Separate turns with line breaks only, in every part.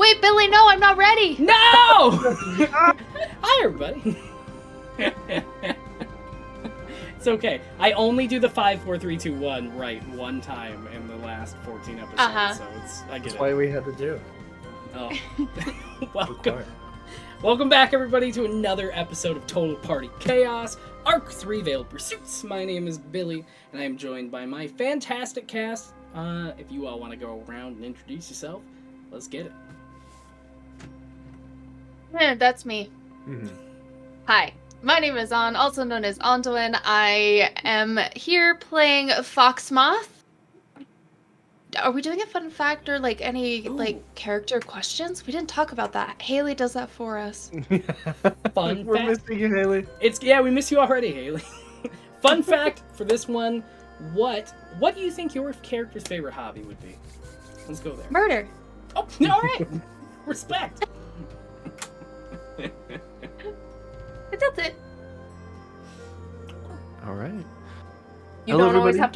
Wait, Billy, no, I'm not ready.
No! Hi, everybody. It's okay. I only do the 5, 4, 3, 2, 1 right one time in the last 14 episodes, so I get
That's
it.
why we had to do it.
Oh. Welcome back, everybody, to another episode of Total Party Chaos, Arc 3 Veiled Pursuits. My name is Billy, and I am joined by my fantastic cast. If you all want to go around and introduce yourself, let's get it.
Yeah, that's me.
Mm-hmm.
Hi, my name is An, also known as Antoine. I am here playing Foxmoth. Are we doing a fun fact or like any character questions? We didn't talk about that. Haley does that for us.
Fun
We're
fact.
missing you, Haley.
We miss you already, Haley. Fun fact for this one: what do you think your character's favorite hobby would be? Let's go there.
Murder.
Oh, all right. Respect.
But that's it.
All right.
You
Hello,
don't always
everybody.
have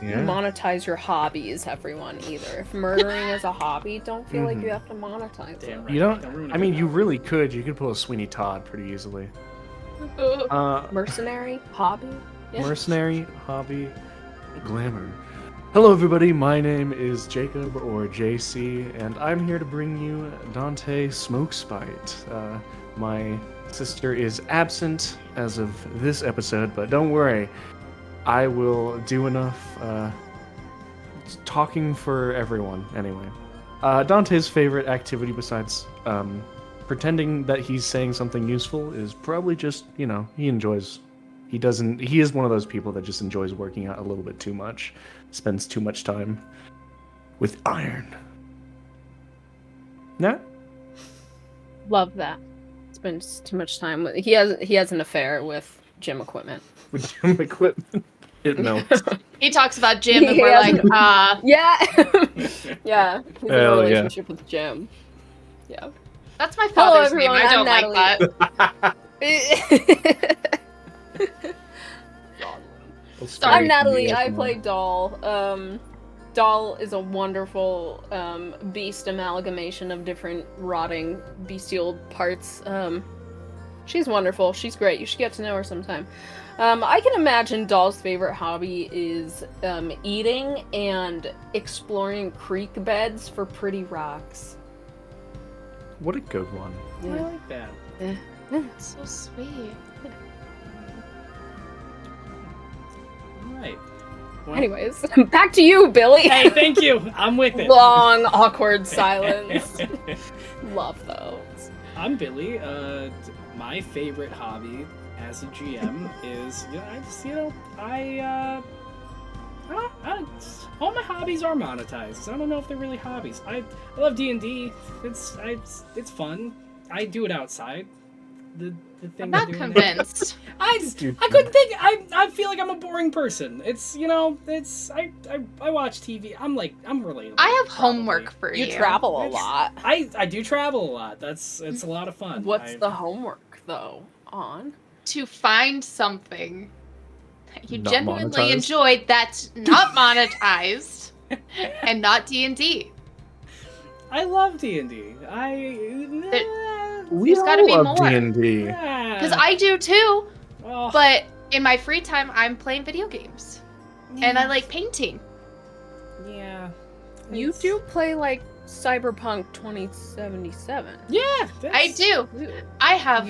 to
Yeah.
monetize your hobbies, everyone, either. If murdering is a hobby, don't feel like you have to monetize
Damn
it.
right.
You don't.
ruin
I mean,
it.
you really could. You could pull a Sweeney Todd pretty easily.
Mercenary? Hobby? Yeah.
Mercenary, hobby, glamour. Hello, everybody. My name is Jacob, or JC, and I'm here to bring you Dante Smokespite. My sister is absent as of this episode, but don't worry. I will do enough talking for everyone, anyway. Dante's favorite activity besides pretending that he's saying something useful is probably just, he enjoys. He is one of those people that just enjoys working out a little bit too much, spends too much time with iron. Nah?
Love that. Spends too much time with. He has an affair with gym equipment.
With gym equipment. It melts.
He talks about Jim and we're
Yeah.
like,
Yeah. Yeah. He's in a
Hell yeah.
relationship with Jim. Yeah.
that's my
Hello,
father's name.
everyone,
I don't
I'm
like that.
I'm Natalie. I play Doll. Doll is a wonderful beast amalgamation of different rotting bestial parts. She's wonderful. She's great. You should get to know her sometime. I can imagine Doll's favorite hobby is eating and exploring creek beds for pretty rocks.
What a good one.
I like that.
So sweet.
All right. Well,
Anyways, back to you, Billy.
hey, thank you. I'm with it.
Long, awkward silence. Love those.
I'm Billy. My favorite hobby as a GM is, all my hobbies are monetized. I don't know if they're really hobbies. I love D&D. It's fun. I do it outside. The thing
I'm not
doing
convinced.
I couldn't think. I feel like I'm a boring person. It's I watch TV. I'm relatable.
I have
probably.
homework for you.
You travel a lot.
I do travel a lot. It's a lot of fun.
What's the homework, though, on?
To find something that you
Not
genuinely
monetized?
enjoy that's not monetized and not D&D.
I love D&D.
We
There's gotta be
all love
more.
D&D.
Because I do too,
Well,
but in my free time, I'm playing video games. And I like painting.
Yeah.
You
It's-
do play, like, Cyberpunk 2077.
Yeah.
I do.
You
I have.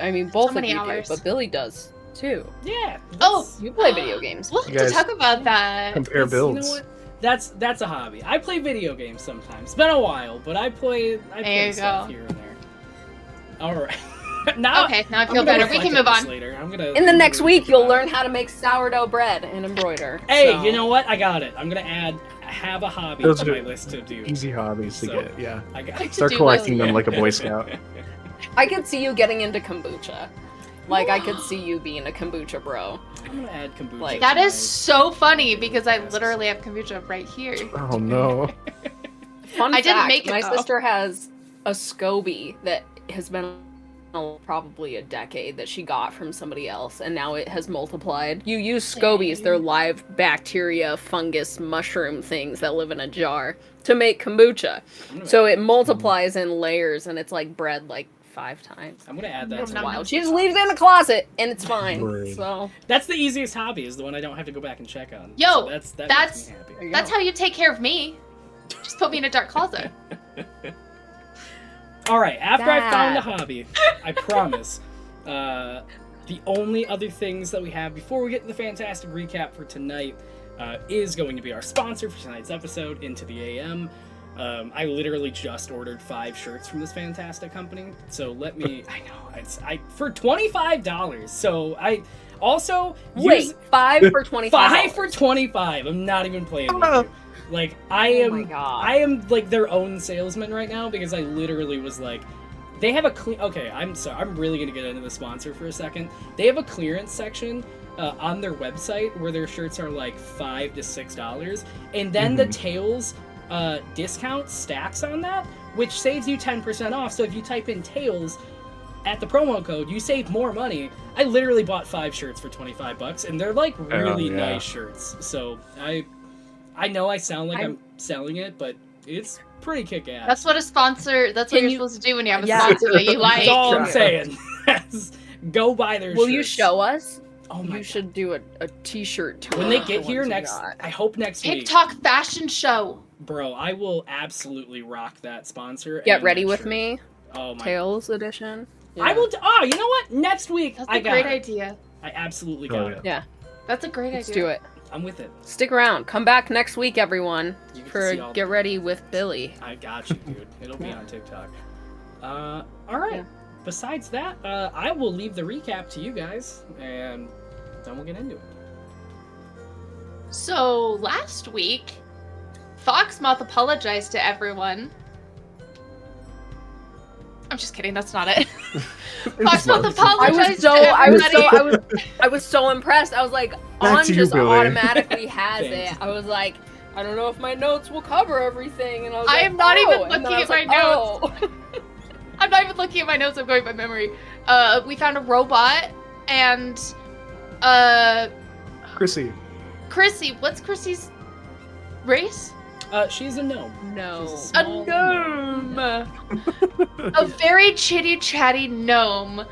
I mean, both of
many
you
hours.
do, but Billy does, too.
Yeah.
Oh,
You play video games.
We'll have
You
to
guys-
talk about that.
Compare
You know
builds.
what? That's a hobby. I play video games sometimes. It's been a while, but I play
There you
stuff
go.
here and there. All right. Now,
Okay, now I
I'm
feel
gonna
better. We
reflect
can
on
move
this
on.
Later.
In the
I'm
next
gonna
week,
think
you'll
about
learn
it.
how to make sourdough bread and embroider.
Hey,
so-
you know what? I got it. I'm gonna have a hobby
Those
to
are
my list to do.
Easy hobbies to
So-
get, yeah.
I got
To
it.
Start
do
collecting
list.
them like a Boy Scout.
I could see you getting into kombucha. Like, I could see you being a kombucha bro.
I'm gonna add kombucha.
Like-
That
to
is
my-
so funny because I
Yes.
literally have kombucha right here.
Oh no.
Fun
I didn't
fact,
make it,
my
though.
sister has a SCOBY that has been probably a decade that she got from somebody else, and now it has multiplied. You use scobies, they're live bacteria, fungus, mushroom things that live in a jar, to make kombucha. So it multiplies in layers, and it's like bread like 5 times.
I'm gonna add that.
It's wild. She just leaves it in the closet, and it's fine.
Right.
So
that's the easiest hobby, is the one I don't have to go back and check on.
Yo,
so that makes me happy.
That's how you take care of me. Just put me in a dark closet.
All right, after I found a hobby, I promise, the only other things that we have before we get to the fantastic recap for tonight is going to be our sponsor for tonight's episode, Into the AM. I literally just ordered 5 shirts from this fantastic company, so let me... I know, for $25, so I also...
Wait, 5 for $25?
5 for $25, I'm not even playing with you. Like, I am like their own salesman right now, because I literally was like, they have a okay, I'm really gonna get into the sponsor for a second. They have a clearance section on their website where their shirts are like $5 to $6, and then the Tails discount stacks on that, which saves you 10% off. So if you type in Tails at the promo code, you save more money. I literally bought 5 shirts for $25, and they're like really nice shirts. So I know I sound like I'm selling it, but it's pretty kick-ass.
That's what a sponsor. That's what you're supposed to do when you have a sponsor that you like.
That's all I'm saying. Go buy their shirts.
Will you show us?
Oh my
You should do a t-shirt tour.
When they get here next, I hope next week.
TikTok fashion show.
Bro, I will absolutely rock that sponsor.
Get ready with me.
Oh my.
Tails edition. Yeah.
I will. Oh, you know what? Next week.
That's a great idea.
I absolutely got it.
Yeah.
That's a great
Let's
idea.
do it.
I'm with it.
Stick around. Come back next week, everyone, for Get Ready with Billy.
I got you, dude. It'll be on TikTok. All right. Yeah. Besides that, I will leave the recap to you guys, and then we'll get into it.
So last week, Foxmoth apologized to everyone. I'm just kidding. That's not it. Foxmoth apologized to everybody.
I was so impressed. I was like, On just automatically has it. I was like, I don't know if my notes will cover everything, and I was like,
am not even looking at my notes. I'm not even looking at my notes. I'm going by memory. We found a robot and
Chrissy.
What's Chrissy's race?
She's a gnome.
No.
A gnome. A very chitty chatty gnome.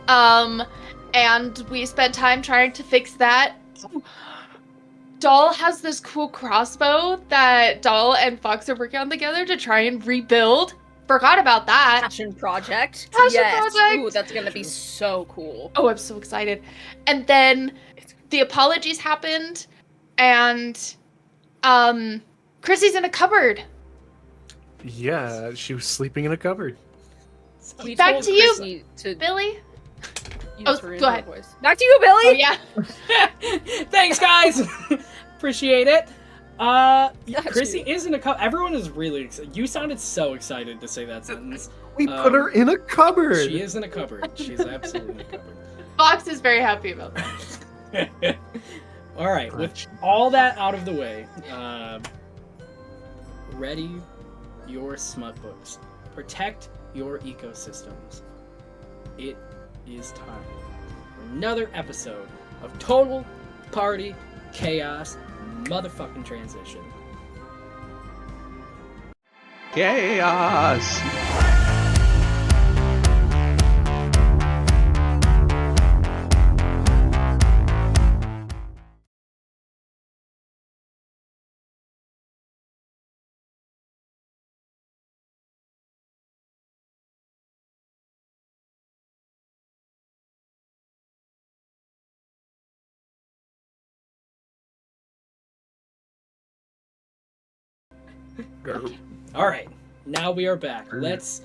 And we spent time trying to fix that. Doll has this cool crossbow that Doll and Fox are working on together to try and rebuild. Forgot about that.
Passion project.
Project.
Ooh, that's gonna be so cool.
Oh, I'm so excited. And then the apologies happened, and Chrissy's in a cupboard.
Yeah, she was sleeping in a cupboard.
Back to you, Billy.
Oh, go ahead. Back to you, Billy.
Oh, yeah.
Thanks, guys. Appreciate it. Chrissy is in a cupboard. Everyone is really excited. You sounded so excited to say that sentence.
We put her in a cupboard.
She is in a cupboard. She's absolutely in a cupboard.
Fox is very happy about that.
All right, with all that out of the way, ready your smut books. Protect your ecosystems. It is time for another episode of Total Party Chaos motherfucking Transition.
Chaos!
All right, now we are back. Let's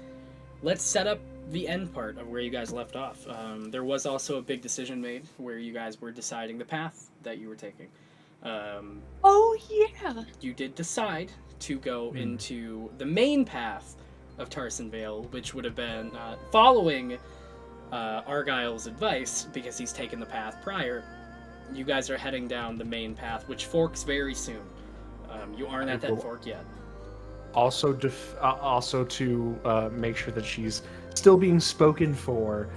set up the end part of where you guys left off. There was also a big decision made where you guys were deciding the path that you were taking.
Oh yeah.
You did decide to go into the main path of Tarson Vale, which would have been following Argyle's advice, because he's taken the path prior. You guys are heading down the main path, which forks very soon. You aren't at that fork yet.
Also to make sure that she's still being spoken for.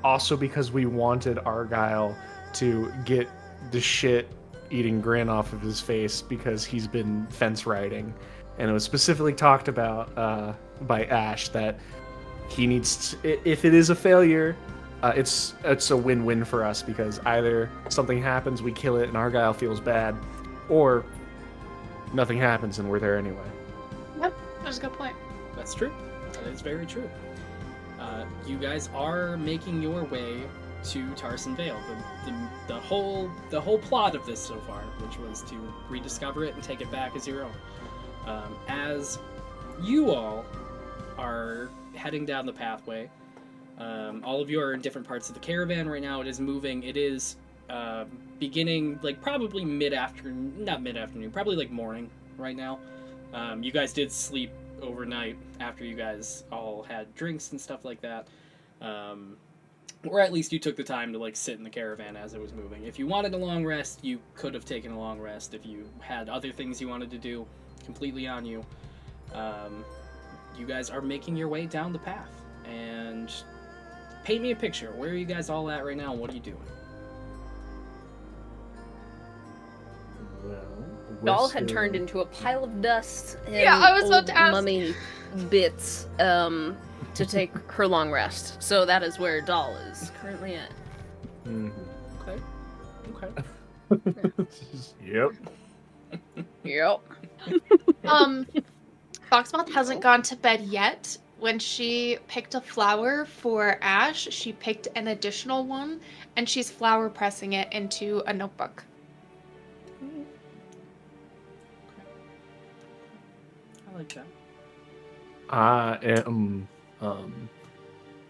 Also because we wanted Argyle to get the shit eating grin off of his face because he's been fence riding, and it was specifically talked about by Ash that he needs to, if it is a failure, it's a win-win for us because either something happens, we kill it, and Argyle feels bad, or nothing happens and we're there anyway.
Yep, that's a good point.
That's true. That is very true. You guys are making your way to Tarson Vale. The whole plot of this so far, which was to rediscover it and take it back as your own. As you all are heading down the pathway, all of you are in different parts of the caravan right now. It is moving. It is beginning like probably mid-afternoon, probably like morning right now. You guys did sleep overnight after you guys all had drinks and stuff like that. Or at least you took the time to like sit in the caravan as it was moving. If you wanted a long rest, you could have taken a long rest. If you had other things you wanted to do, completely on you. You guys are making your way down the path. And paint me a picture. Where are you guys all at right now, and what are you doing?
Doll had turned into a pile of dust and
Yeah, I was about
old
to ask.
mummy bits to take her long rest. So that is where Doll is currently at.
Okay.
Yep.
Yep.
Foxmoth hasn't gone to bed yet. When she picked a flower for Ash, she picked an additional one, and she's flower pressing it into a notebook.
I like that.
I am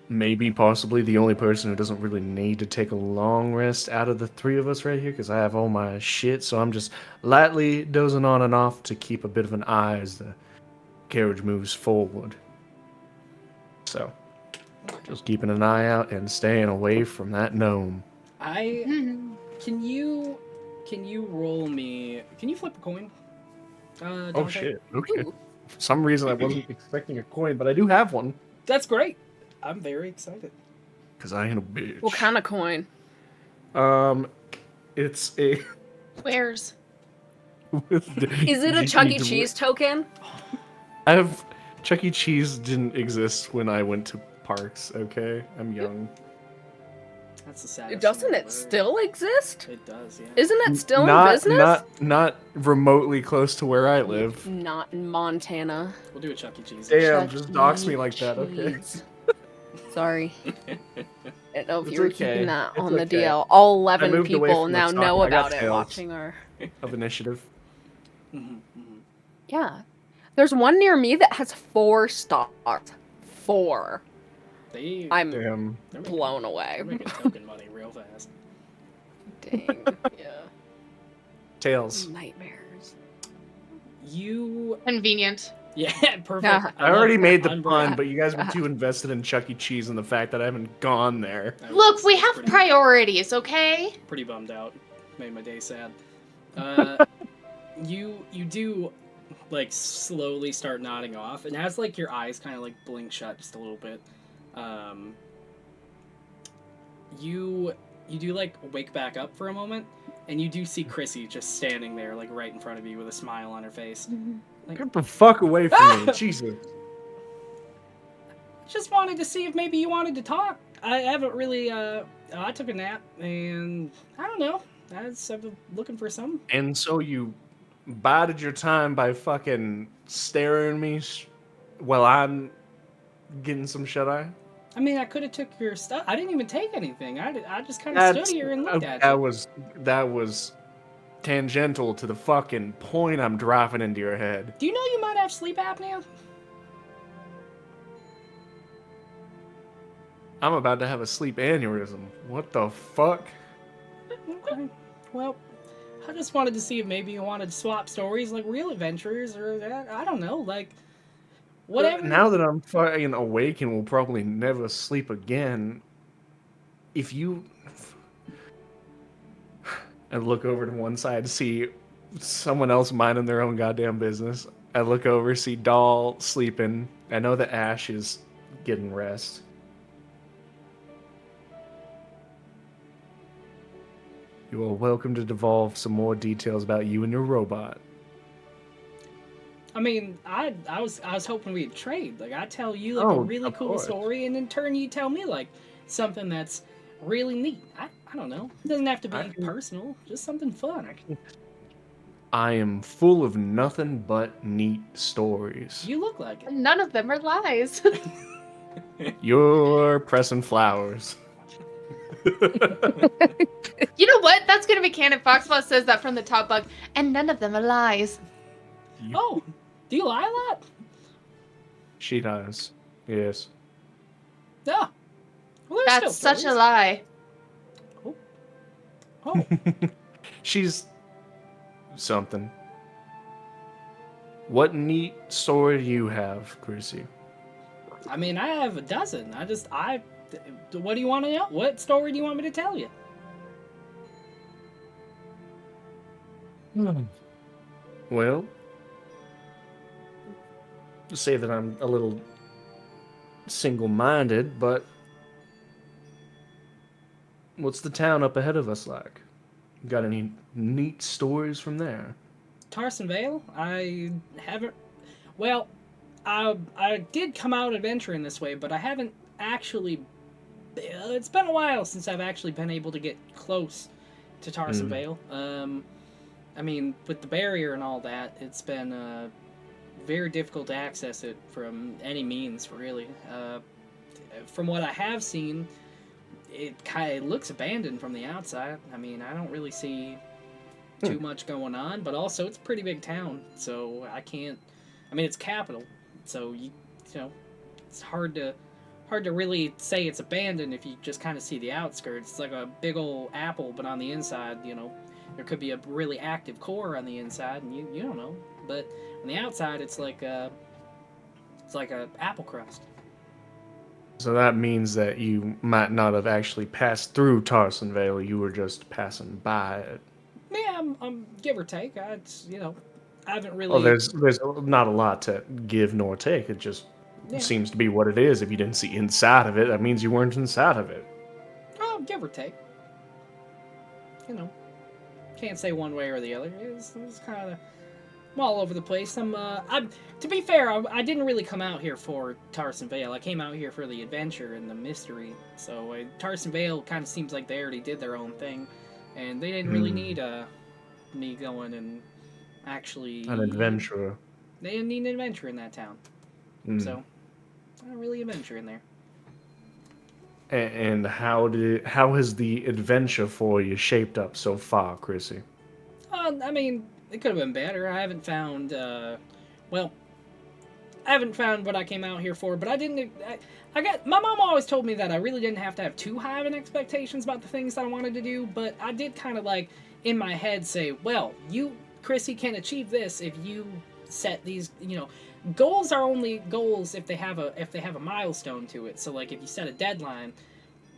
maybe possibly the only person who doesn't really need to take a long rest out of the three of us right here because I have all my shit, so I'm just lightly dozing on and off to keep a bit of an eye as the carriage moves forward. So, just keeping an eye out and staying away from that gnome.
Can you roll me? Can you flip a coin?
Oh
Dante?
shit, okay.
Ooh.
For some reason I wasn't expecting a coin, but I do have one.
That's great. I'm very excited.
Because I ain't a bitch.
What kind of coin?
It's a...
Where's?
Is it a Chuck E. Cheese token?
I have... Chuck E. Cheese didn't exist when I went to parks, okay? I'm young.
That's the saddest.
Doesn't
thing
it
ever.
still exist?
It does, yeah.
Isn't it still in business?
Not remotely close to where I live.
Not in Montana.
We'll do a Chuck E. Cheese.
Damn,
Chuck
just dox
E.
me like that, okay?
Cheese. Sorry. I don't know if
It's
you were
okay.
keeping that
It's
on the
okay.
DL. All
I
11
moved away
people
from the
now
talk.
know
I got
about it
tails.
watching our...
Of initiative.
Yeah. There's one near me that has 4 stars. 4. I'm
Damn.
they're making-
blown away.
They're making token money real fast.
Dang. Yeah.
Tails.
Nightmares.
You,
Convenient.
yeah, perfect.
Yeah.
I already made the
Unbreak.
pun, but you guys were too invested in Chuck E. Cheese and the fact that I haven't gone there.
I was
Look, we have
pretty-
priorities, okay?
Pretty bummed out. Made my day sad. You do like slowly start nodding off, and as like your eyes kind of like blink shut just a little bit, you do like wake back up for a moment, and you do see Chrissy just standing there like right in front of you with a smile on her face. Like,
Get the fuck away from me, Jesus.
just wanted to see if maybe you wanted to talk. I haven't really. I took a nap, and I don't know. I've been looking for some.
And so you bided your time by fucking staring at me while I'm getting some shut-eye?
I mean, I could have took your stuff. I didn't even take anything. I just kind of stood here and looked at you.
That was tangential to the fucking point I'm dropping into your head.
Do you know you might have sleep apnea?
I'm about to have a sleep aneurysm. What the fuck?
Okay. Well, I just wanted to see if maybe you wanted to swap stories, like real adventures, or that. I don't know, like whatever.
Now that I'm fucking awake and will probably never sleep again, if you... I look over to one side, see someone else minding their own goddamn business. I look over, see Doll sleeping. I know that Ash is getting rest. You are welcome to devolve some more details about you and your robot.
I mean, I was hoping we'd trade. Like, I tell you like a
Oh,
really
of
cool
course.
story, and in turn you tell me like something that's really neat. I don't know. It doesn't have to be personal. Just something fun.
I am full of nothing but neat stories.
You look like it.
None of them are lies.
You're pressing flowers.
You know what? That's gonna be canon. Foxmoth says that from the top bunk, and none of them are lies.
Oh, do you lie a lot?
She does. Yes.
Yeah. Well, there's
That's
still
such a
stories.
lie.
Oh.
She's something. What neat story do you have, Chrissy?
I mean, I have a dozen. What do you want to know? What story do you want me to tell you?
Well, to say that I'm a little single-minded, but what's the town up ahead of us like? Got any neat stories from there?
Tarson Vale? I haven't. Well, I did come out adventuring this way, but I haven't actually. It's been a while since I've actually been able to get close to Tarson Vale. I mean, with the barrier and all that, it's been very difficult to access it from any means, really. From what I have seen, it looks abandoned from the outside. I mean, I don't really see too much going on, but also it's a pretty big town, so I can't. I mean, it's capital, so you know, it's hard to really say it's abandoned if you just kind of see the outskirts. It's like a big old apple, but on the inside, you know, there could be a really active core on the inside, and you don't know. But on the outside, it's like a apple crust.
So that means that you might not have actually passed through Tarson Vale. You were just passing by it.
Yeah, I'm give or take. I haven't really.
Well, there's not a lot to give nor take. It just seems to be what it is. If you didn't see inside of it, that means you weren't inside of it.
Oh, give or take. You know, can't say one way or the other. It's kind of. I'm all over the place. I'm to be fair, I didn't really come out here for Tarson Vale. I came out here for the adventure and the mystery. So Tarson Vale kind of seems like they already did their own thing, and they didn't really need me going and actually
An adventurer.
They didn't need an adventure in that town. So not really adventure in there.
And how has the adventure for you shaped up so far, Chrissy?
I mean, it could have been better. I haven't found, well, I haven't found what I came out here for, but I didn't, my mom always told me that I really didn't have to have too high of an expectations about the things that I wanted to do, but I did kind of like, in my head say, well, you, Chrissy, can achieve this if you set these, you know, goals are only goals if they have a milestone to it. So like if you set a deadline,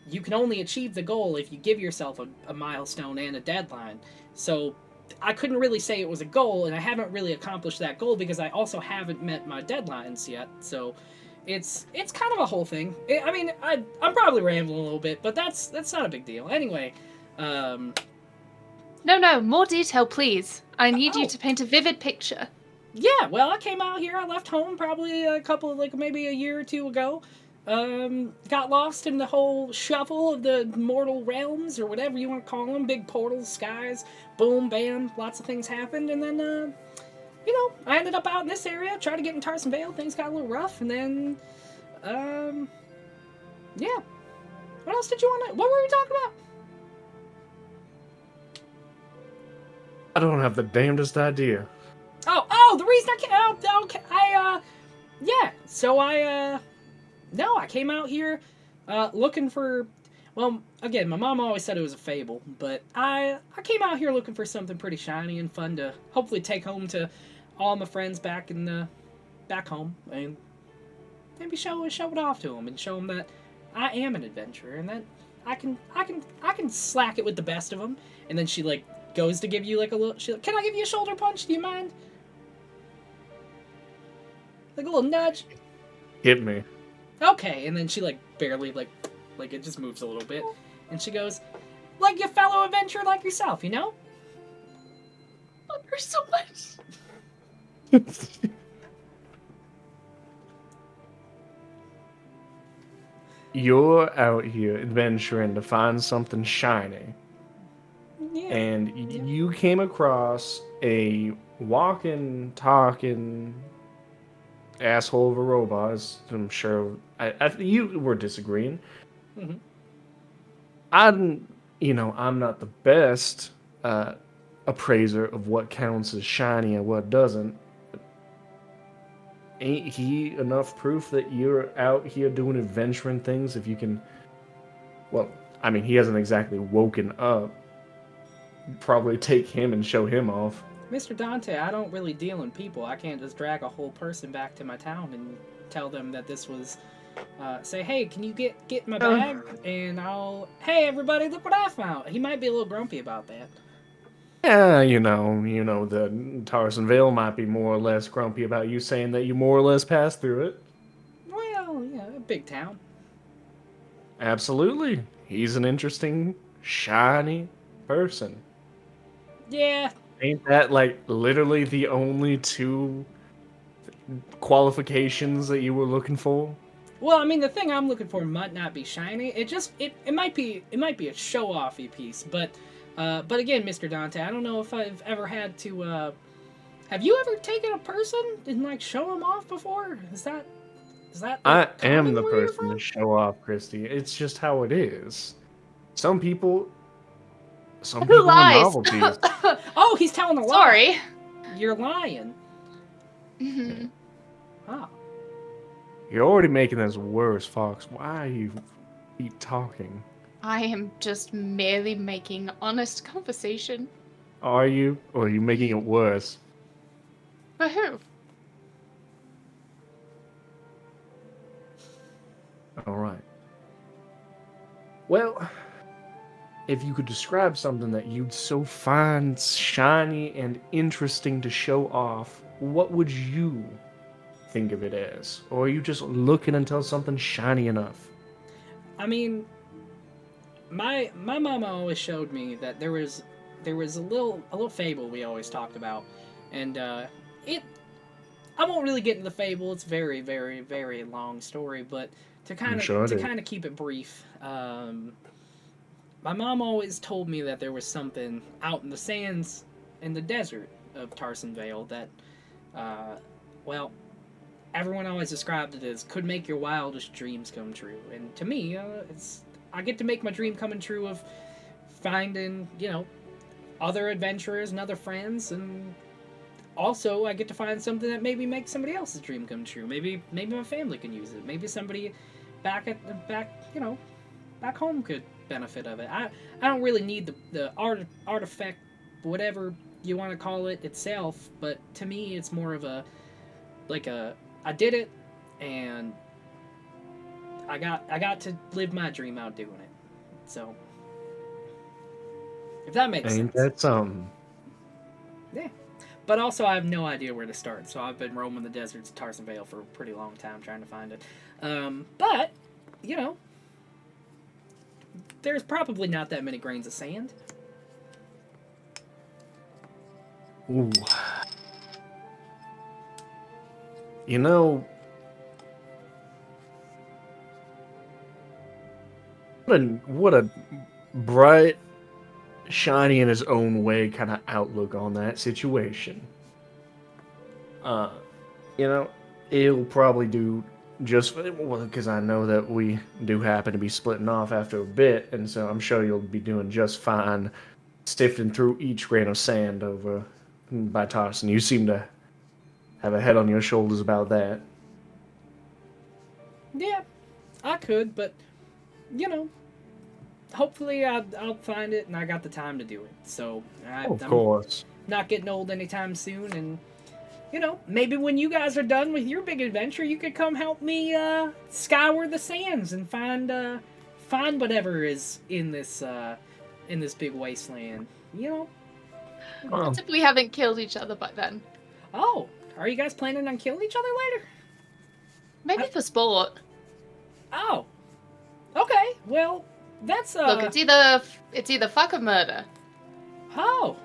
you can only achieve the goal if you give yourself a milestone and a deadline. So I couldn't really say it was a goal, and I haven't really accomplished that goal because I also haven't met my deadlines yet. So it's kind of a whole thing. I mean, I'm probably rambling a little bit, but that's not a big deal. Anyway,
No, more detail, please. I need you to paint a vivid picture.
Yeah, well, I came out here. I left home probably maybe a year or two ago. Got lost in the whole shuffle of the mortal realms, or whatever you want to call them. Big portals, skies, boom, bam, lots of things happened. And then, you know, I ended up out in this area, tried to get in Tarson Vale. Things got a little rough, and then, yeah. What else did you want to... What were we talking about?
I don't have the damnedest idea.
Oh, the reason I came... yeah. So no, I came out here looking for... Well, again, my mom always said it was a fable, but I came out here looking for something pretty shiny and fun to hopefully take home to all my friends back home, and maybe show it off to them and show them that I am an adventurer and that I can slack it with the best of them. And then she like goes to give you like a little... Can I give you a shoulder punch? Do you mind? Like a little nudge.
Hit me.
Okay, and then she like barely like it just moves a little bit, and she goes, like your fellow adventurer like yourself, you know?
Love her so much.
You're out here adventuring to find something shiny,
Yeah.
and you came across a walking, talking asshole of a robot. As I'm sure you were disagreeing.
Mhm.
I'm not the best appraiser of what counts as shiny and what doesn't. Ain't he enough proof that you're out here doing adventuring things? If you can, well, I mean, he hasn't exactly woken up. Probably take him and show him off.
Mr. Dante, I don't really deal in people. I can't just drag a whole person back to my town and tell them that this was. Say, hey, can you get my bag? And I'll. Hey, everybody, look what I found. He might be a little grumpy about that.
Yeah, the Tarson Vale might be more or less grumpy about you saying that you more or less passed through it.
Well, yeah, a big town.
Absolutely. He's an interesting, shiny person.
Yeah.
Ain't that like literally the only two qualifications that you were looking for?
Well, I mean, the thing I'm looking for might not be shiny. It might be a show offy piece, but again, Mr. Dante, I don't know if I've ever had to. Have you ever taken a person and like show them off before? Is that
I
like,
am
common
the
where you're
person to
from?
show off, Christy. It's just how it is. Some people, some
Who
people are
lies?
novelties.
Oh, he's telling a lie.
Sorry.
You're lying.
Mhm.
Oh.
You're already making this worse, Fox. Why are you keep talking?
I am just merely making honest conversation.
Are you? Or are you making it worse?
For who?
Alright. Well, if you could describe something that you'd so find shiny and interesting to show off, what would you think of it as? Or are you just looking until something's shiny enough?
I mean, my mama always showed me that there was a little fable we always talked about, and it I won't really get into the fable. It's very very very long story, but
I'm sure it is.
kind of keep it brief. My mom always told me that there was something out in the sands in the desert of Tarson Vale that, well, everyone always described it as could make your wildest dreams come true. And to me, I get to make my dream coming true of finding other adventurers and other friends, and also I get to find something that maybe makes somebody else's dream come true. Maybe my family can use it. Maybe somebody back back home could benefit of it. I don't really need the artifact, whatever you want to call it itself, but to me it's more of a I did it, and I got to live my dream out doing it. So if that makes
Ain't
sense.
that something?
Yeah. But also, I have no idea where to start, so I've been roaming the deserts of Tarson Vale for a pretty long time trying to find it. But, there's probably not that many grains of sand.
Ooh. You know, what a bright, shiny in his own way kind of outlook on that situation. Uh, it'll probably do just well because I know that we do happen to be splitting off after a bit, and so I'm sure you'll be doing just fine sifting through each grain of sand over by Tarson. You seem to have a head on your shoulders about that.
Yeah, I could, but, hopefully I'll find it, and I got the time to do it. So,
Of
I'm
course.
not getting old anytime soon, and maybe when you guys are done with your big adventure, you could come help me scour the sands and find whatever is in this big wasteland.
Well,
What if we haven't killed each other by then?
Oh, are you guys planning on killing each other later?
Maybe for sport.
Oh. Okay. Well, that's
Look, it's either fuck or murder.
Oh.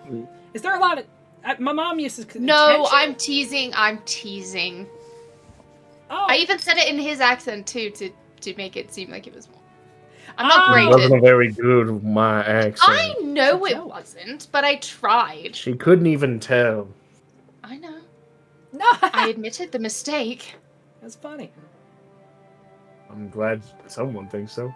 Is there a lot of my mom used to
No,
attention?
I'm teasing. I'm teasing.
Oh.
I even said it in his accent too to make it seem like it was more. I'm not
It
great
wasn't a
at.
very good my accent.
I know
It's a
it
joke.
wasn't, but I tried.
She couldn't even tell.
I know.
No.
I admitted the mistake.
That's funny.
I'm glad someone thinks so.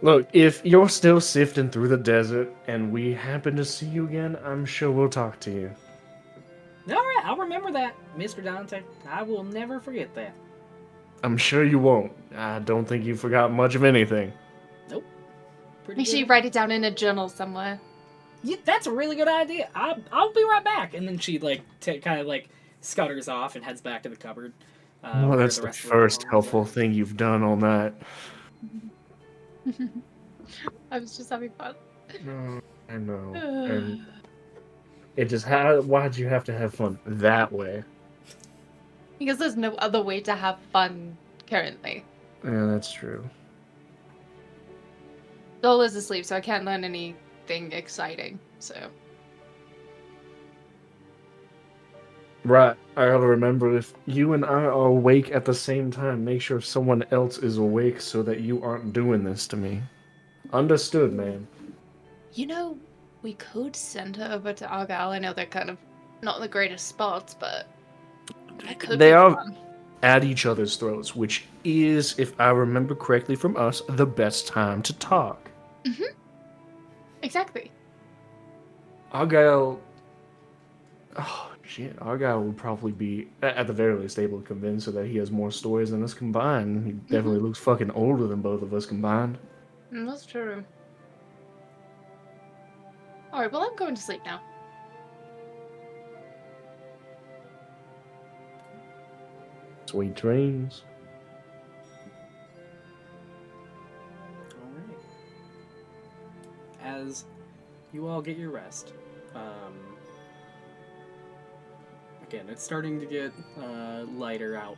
Look, if you're still sifting through the desert and we happen to see you again, I'm sure we'll talk to you.
All right, I'll remember that, Mr. Dante. I will never forget that.
I'm sure you won't. I don't think you forgot much of anything.
Nope. Pretty
Make sure you
good.
write it down in a journal somewhere.
Yeah, that's a really good idea. I'll be right back. And then she like kind of like scutters off and heads back to the cupboard.
Well,
where
that's the
rest of
first
belongings
helpful
are.
thing you've done all night.
I was just having fun.
I know. And it just why'd you have to have fun that way?
Because there's no other way to have fun currently.
Yeah, that's true.
Dole is asleep, so I can't learn anything exciting. So
Right. I gotta remember, if you and I are awake at the same time, make sure someone else is awake so that you aren't doing this to me. Understood, man.
you know, we could send her over to Argyle. I know they're kind of not the greatest spots, but that could
They
be
are
fun.
at each other's throats, which is, if I remember correctly from us, the best time to talk.
Exactly.
Argyle. Oh, shit. Argyle would probably be, at the very least, able to convince her that he has more stories than us combined. He definitely looks fucking older than both of us combined.
That's true. Alright, well, I'm going to sleep now.
Sweet dreams.
Alright. As you all get your rest, again, it's starting to get lighter out.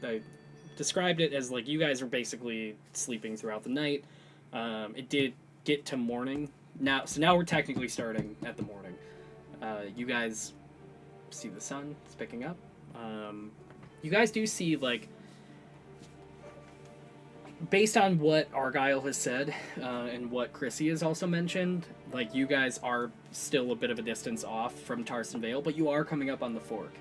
I described it as like you guys are basically sleeping throughout the night. It did get to morning now, so now we're technically starting at the morning. You guys see the sun; it's picking up. You guys do see, like, based on what Argyle has said, and what Chrissy has also mentioned, like, you guys are still a bit of a distance off from Tarson Vale, but you are coming up on the fork.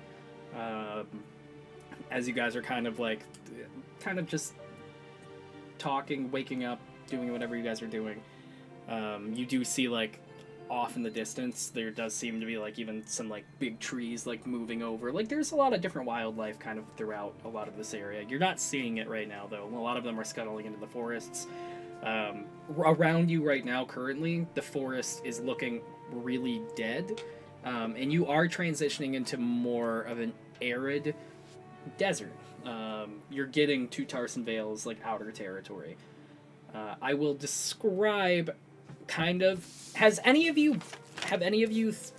As you guys are kind of just talking, waking up, doing whatever you guys are doing, you do see, like, off in the distance, there does seem to be, like, even some, like, big trees, like, moving over. Like, there's a lot of different wildlife kind of throughout a lot of this area. You're not seeing it right now, though. A lot of them are scuttling into the forests. Around you right now, currently, the forest is looking really dead, and you are transitioning into more of an arid desert. You're getting to Tarson Vale's, like, outer territory. I will describe kind of, have any of you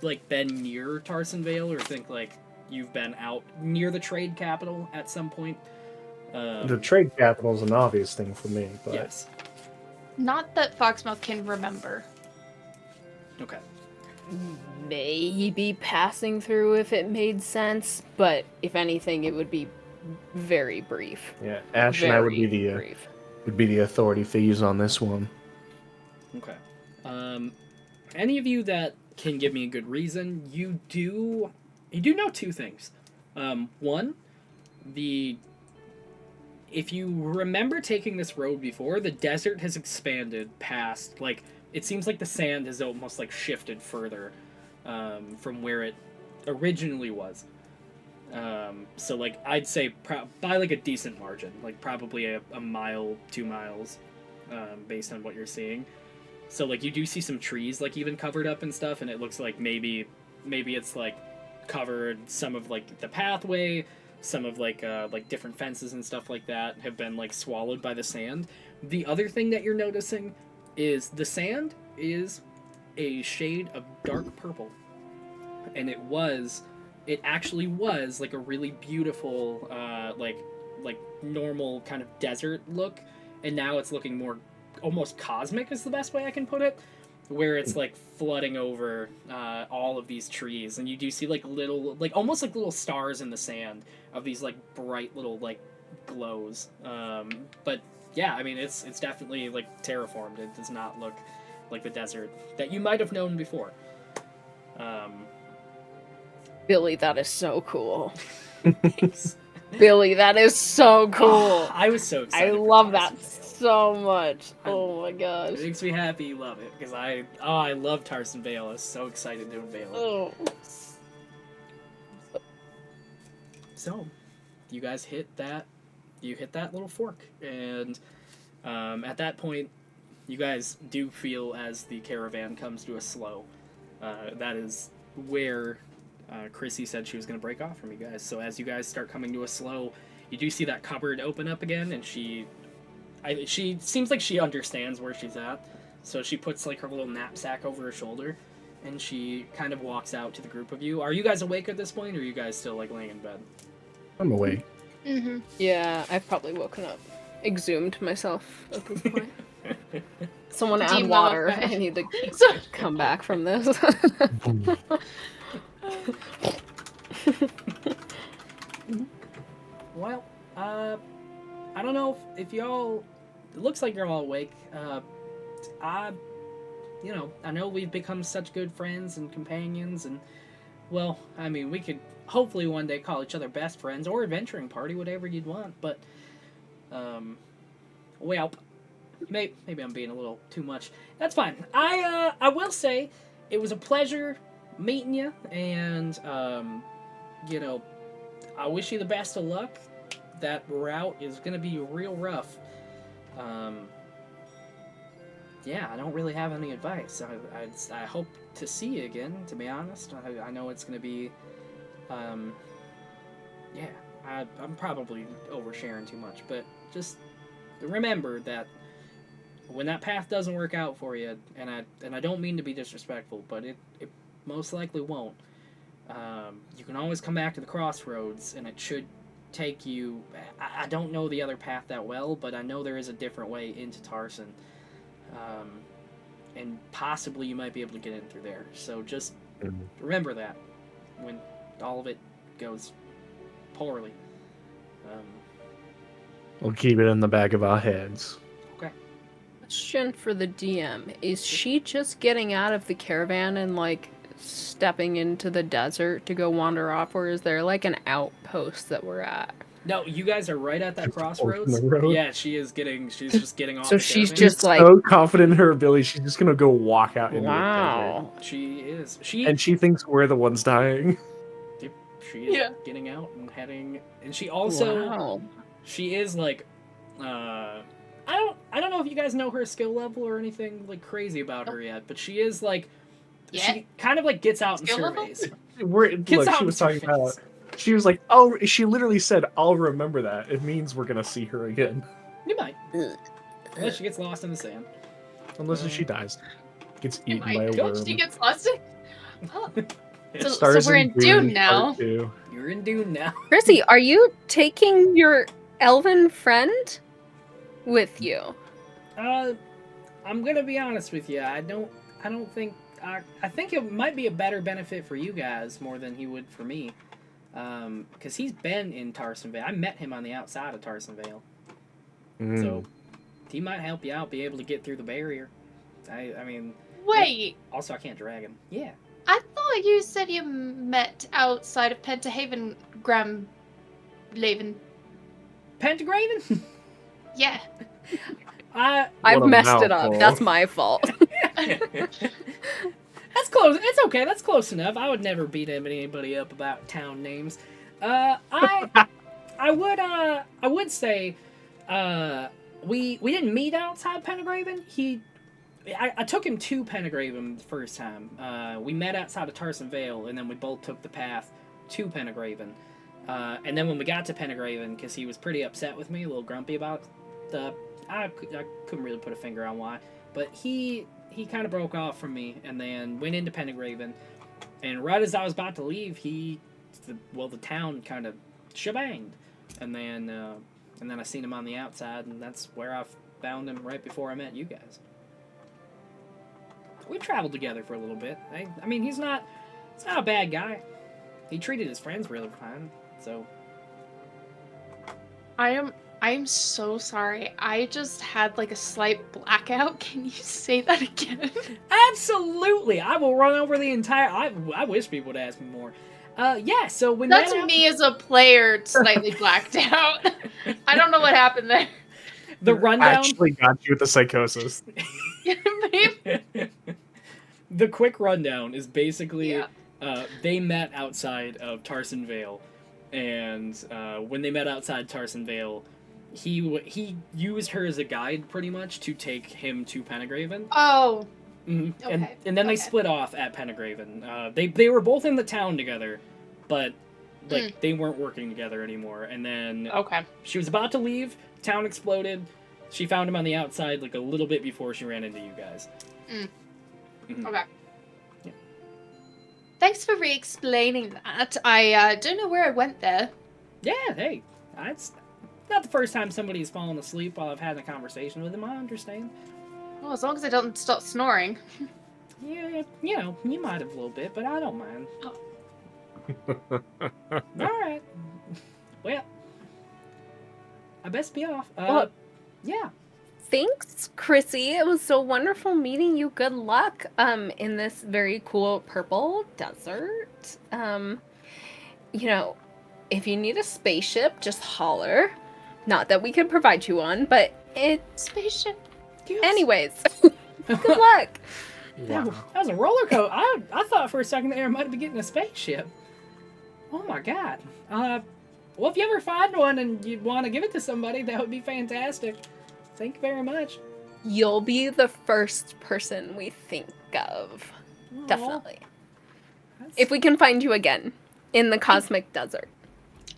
like been near Tarson Vale, or think like you've been out near the trade capital at some point?
The trade capital is an obvious thing for me, but
Yes.
Not that Foxmouth can remember.
Okay.
Maybe passing through if it made sense, but if anything, it would be very brief.
yeah, Ash and I would be
Very
the authority figures on this one.
Okay. Any of you that can give me a good reason, you do know two things. One, if you remember taking this road before, the desert has expanded past, like, it seems like the sand has almost, like, shifted further from where it originally was. So, like, I'd say by, like, a decent margin, like, probably a mile, 2 miles, based on what you're seeing. So, like, you do see some trees, like, even covered up and stuff, and it looks like maybe it's, like, covered some of, like, the pathway, some of, like different fences and stuff like that have been, like, swallowed by the sand. The other thing that you're noticing is the sand is a shade of dark purple. And it actually was, like, a really beautiful, like, like normal kind of desert look, and now it's looking more almost cosmic is the best way I can put it, where it's like flooding over all of these trees, and you do see like little, like almost like little stars in the sand of these like bright little like glows. But yeah, I mean it's definitely like terraformed. It does not look like the desert that you might have known before.
Billy, that is so cool.
Thanks.
Billy, that is so cool.
I was so excited.
I
for
love
Tarzan.
that so much. Oh my gosh.
It makes me happy you love it, because I love Tarzan Vale. I was so excited to unveil it.
Oh.
So, you guys hit that little fork, and at that point, you guys do feel as the caravan comes to a slow. That is where Chrissy said she was going to break off from you guys. So as you guys start coming to a slow, you do see that cupboard open up again, and she seems like she understands where she's at. So she puts like her little knapsack over her shoulder, and she kind of walks out to the group of you. Are you guys awake at this point, or are you guys still like laying in bed?
I'm awake.
Mm-hmm.
Yeah, I've probably woken up. Exhumed myself at this point. Someone add
Demob.
water. I need to come back from this.
Well, I don't know if y'all. It looks like you're all awake. I know we've become such good friends and companions, and well, I mean, we could hopefully one day call each other best friends or adventuring party, whatever you'd want. But, well, maybe I'm being a little too much. That's fine. I will say it was a pleasure meeting you, and I wish you the best of luck. That route is gonna be real rough. Yeah, I don't really have any advice. I hope to see you again, to be honest. I know it's gonna be, I'm probably oversharing too much, but just remember that when that path doesn't work out for you, and I don't mean to be disrespectful, but it most likely won't. You can always come back to the crossroads, and it should take you. I don't know the other path that well, but I know there is a different way into Tarson, and possibly you might be able to get in through there. So just remember that when all of it goes poorly.
We'll keep it in the back of our heads.
Okay.
Question for the DM. Is she just getting out of the caravan and like stepping into the desert to go wander off, or is there like an outpost that we're at?
No, you guys are right at that crossroads.
the road?
Yeah, she's just getting off.
So
the
she's
caravan.
just like,
So confident in her ability, she's just gonna go walk out into the
wow.
She is.
desert. And she thinks we're the ones dying.
She is
Yeah.
getting out and heading, and she also
Wow.
she is like, I don't know if you guys know her skill level or anything like crazy about her yet, but she is like,
Yeah.
she kind of like gets out and
Skill level?
surveys.
Look,
Gets out
she was
and
talking about. She was like, "Oh," she literally said, "I'll remember that." It means we're gonna see her again,
You might, unless she gets lost in the sand.
unless she dies, gets
You
eaten
might
by a
go.
worm.
She gets lost in... Oh. So
Stars
we're in Dune now.
Part 2.
You're in Dune now.
Chrissy, are you taking your elven friend with you?
I'm gonna be honest with you. I don't think. I think it might be a better benefit for you guys more than he would for me. Because he's been in Tarson Vale. I met him on the outside of Tarson Vale. So he might help you out, be able to get through the barrier. I mean...
Wait,
Also, I can't drag him. Yeah.
I thought you said you met outside of Pentahaven, Gramlaven.
Pentagraven?
Yeah.
I've
What a
messed it up.
mouthful.
That's my fault.
That's close. It's okay. That's close enough. I would never beat anybody up about town names. I would say, we didn't meet outside Pentagraven. I took him to Pentagraven the first time. We met outside of Tarson Vale, and then we both took the path to Pentagraven. And then when we got to Pentagraven, because he was pretty upset with me, a little grumpy about I couldn't really put a finger on why, but he kind of broke off from me, and then went into Pentagraven, and right as I was about to leave, the town kind of shebanged, and then And then I seen him on the outside, and that's where I found him right before I met you guys. We traveled together for a little bit. I mean, he's not a bad guy. He treated his friends really fine, so...
I'm so sorry. I just had like a slight blackout. Can you say that again?
Absolutely! I will run over the entire... I wish people would ask me more. Yeah, so when
That's me as a player slightly blacked out. I don't know what happened there.
The rundown...
actually got you with the psychosis.
The quick rundown is basically they met outside of Tarson Vale, and when they met outside Tarson Vale, he used her as a guide pretty much to take him to Pendragon.
Oh.
Mm-hmm.
Okay.
And then they split off at Pendragon. They were both in the town together, but like they weren't working together anymore. And then she was about to leave. Town exploded. She found him on the outside like a little bit before she ran into you guys. Mm-hmm.
Okay.
Yeah.
Thanks for re-explaining that. I don't know where I went there.
Yeah, hey, it's not the first time somebody's fallen asleep while I've had a conversation with them. I understand.
Well, as long as I don't stop snoring.
Yeah, you know, you might have a little bit, but I don't mind. All right. Well, I best be off. Yeah.
Thanks, Chrissy. It was so wonderful meeting you. Good luck in this very cool purple desert. You know, if you need a spaceship, just holler. Not that we can provide you one, but
Spaceship.
anyways. Good luck.
That was a roller coaster. I thought for a second there I might be getting a spaceship. Oh my god. Well, if you ever find one and you'd want to give it to somebody, that would be fantastic. Thank you very much.
You'll be the first person we think of.
Aw.
Definitely.
That's-
If we can find you again in the cosmic desert.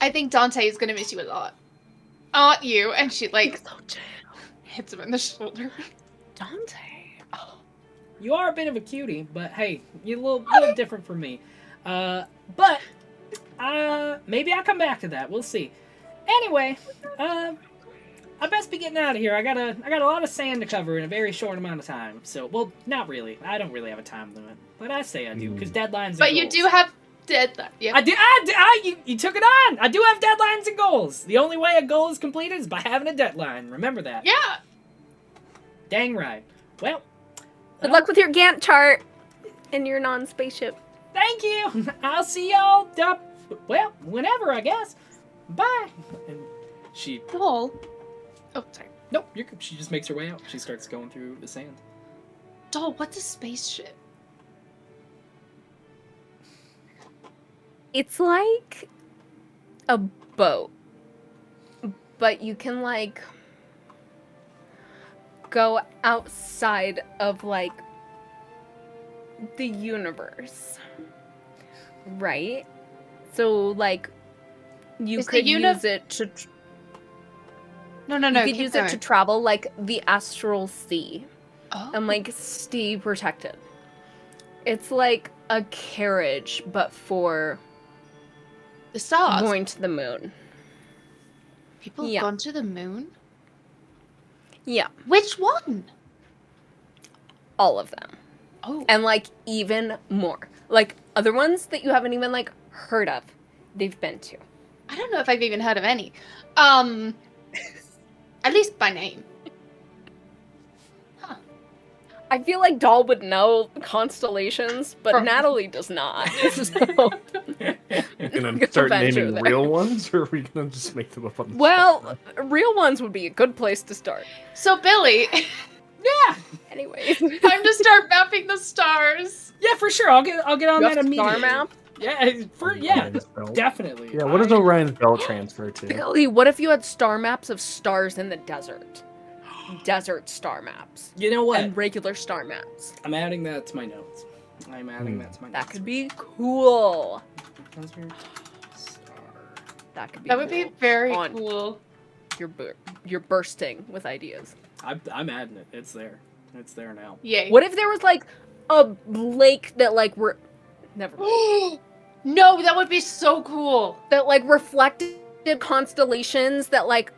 I think Dante is gonna miss you a lot. Aren't you? And she like hits him in the shoulder.
Dante.
You are a bit of a cutie, but hey, you're a little different from me. But maybe I'll come back to that. We'll see. Anyway, I best be getting out of here. I got a lot of sand to cover in a very short amount of time. So, well, not really. I don't really have a time limit, but I say I do because deadlines.
But you do have deadline. Yep.
I do. You took it on. I do have deadlines and goals. The only way a goal is completed is by having a deadline. Remember that.
Yeah.
Dang right. Well.
Good luck with your Gantt chart and your non-spaceship.
Thank you. I'll see y'all. Well, whenever I guess. Bye. And she.
Doll. Oh, sorry.
Nope. She just makes her way out. She starts going through the sand.
Doll, what's a spaceship?
It's like a boat, but you can like go outside of like the universe, right? So like you
Is
could
the
use it to
No.
you could
keep
use
going.
it to travel like the astral sea
Oh.
and like stay protected. It's like a carriage, but for
The stars.
going to the moon.
People have
Yeah.
gone to the moon?
Yeah,
Which one?
all of them.
Oh.
And like even more. Like other ones that you haven't even like heard of, they've been to.
I don't know if I've even heard of any. At least by name.
I feel like Doll would know constellations, but
From-
Natalie does not. So,
You're gonna
Good
start
adventure
naming
there.
real ones, or are we gonna just make them up on the
well,
spot?
real ones would be a good place to start.
So Billy,
Yeah.
Anyways,
time to start mapping the stars.
Yeah, for sure. I'll get on
you
that
have
immediately.
star map.
Yeah.
Orion's belt.
Definitely.
Yeah, what does Orion's belt transfer to?
Billy, what if you had star maps of stars in the desert? Desert star maps.
You know what?
And regular star maps.
I'm adding that to my notes. I'm adding that to my notes.
That could be cool.
Star.
That could be
That would be
cool.
very
On.
cool.
You're bursting with ideas.
I'm adding it. It's there. It's there now.
Yay.
What if there was like a lake that like were never mind.
No, that would be so cool.
That like reflected constellations that like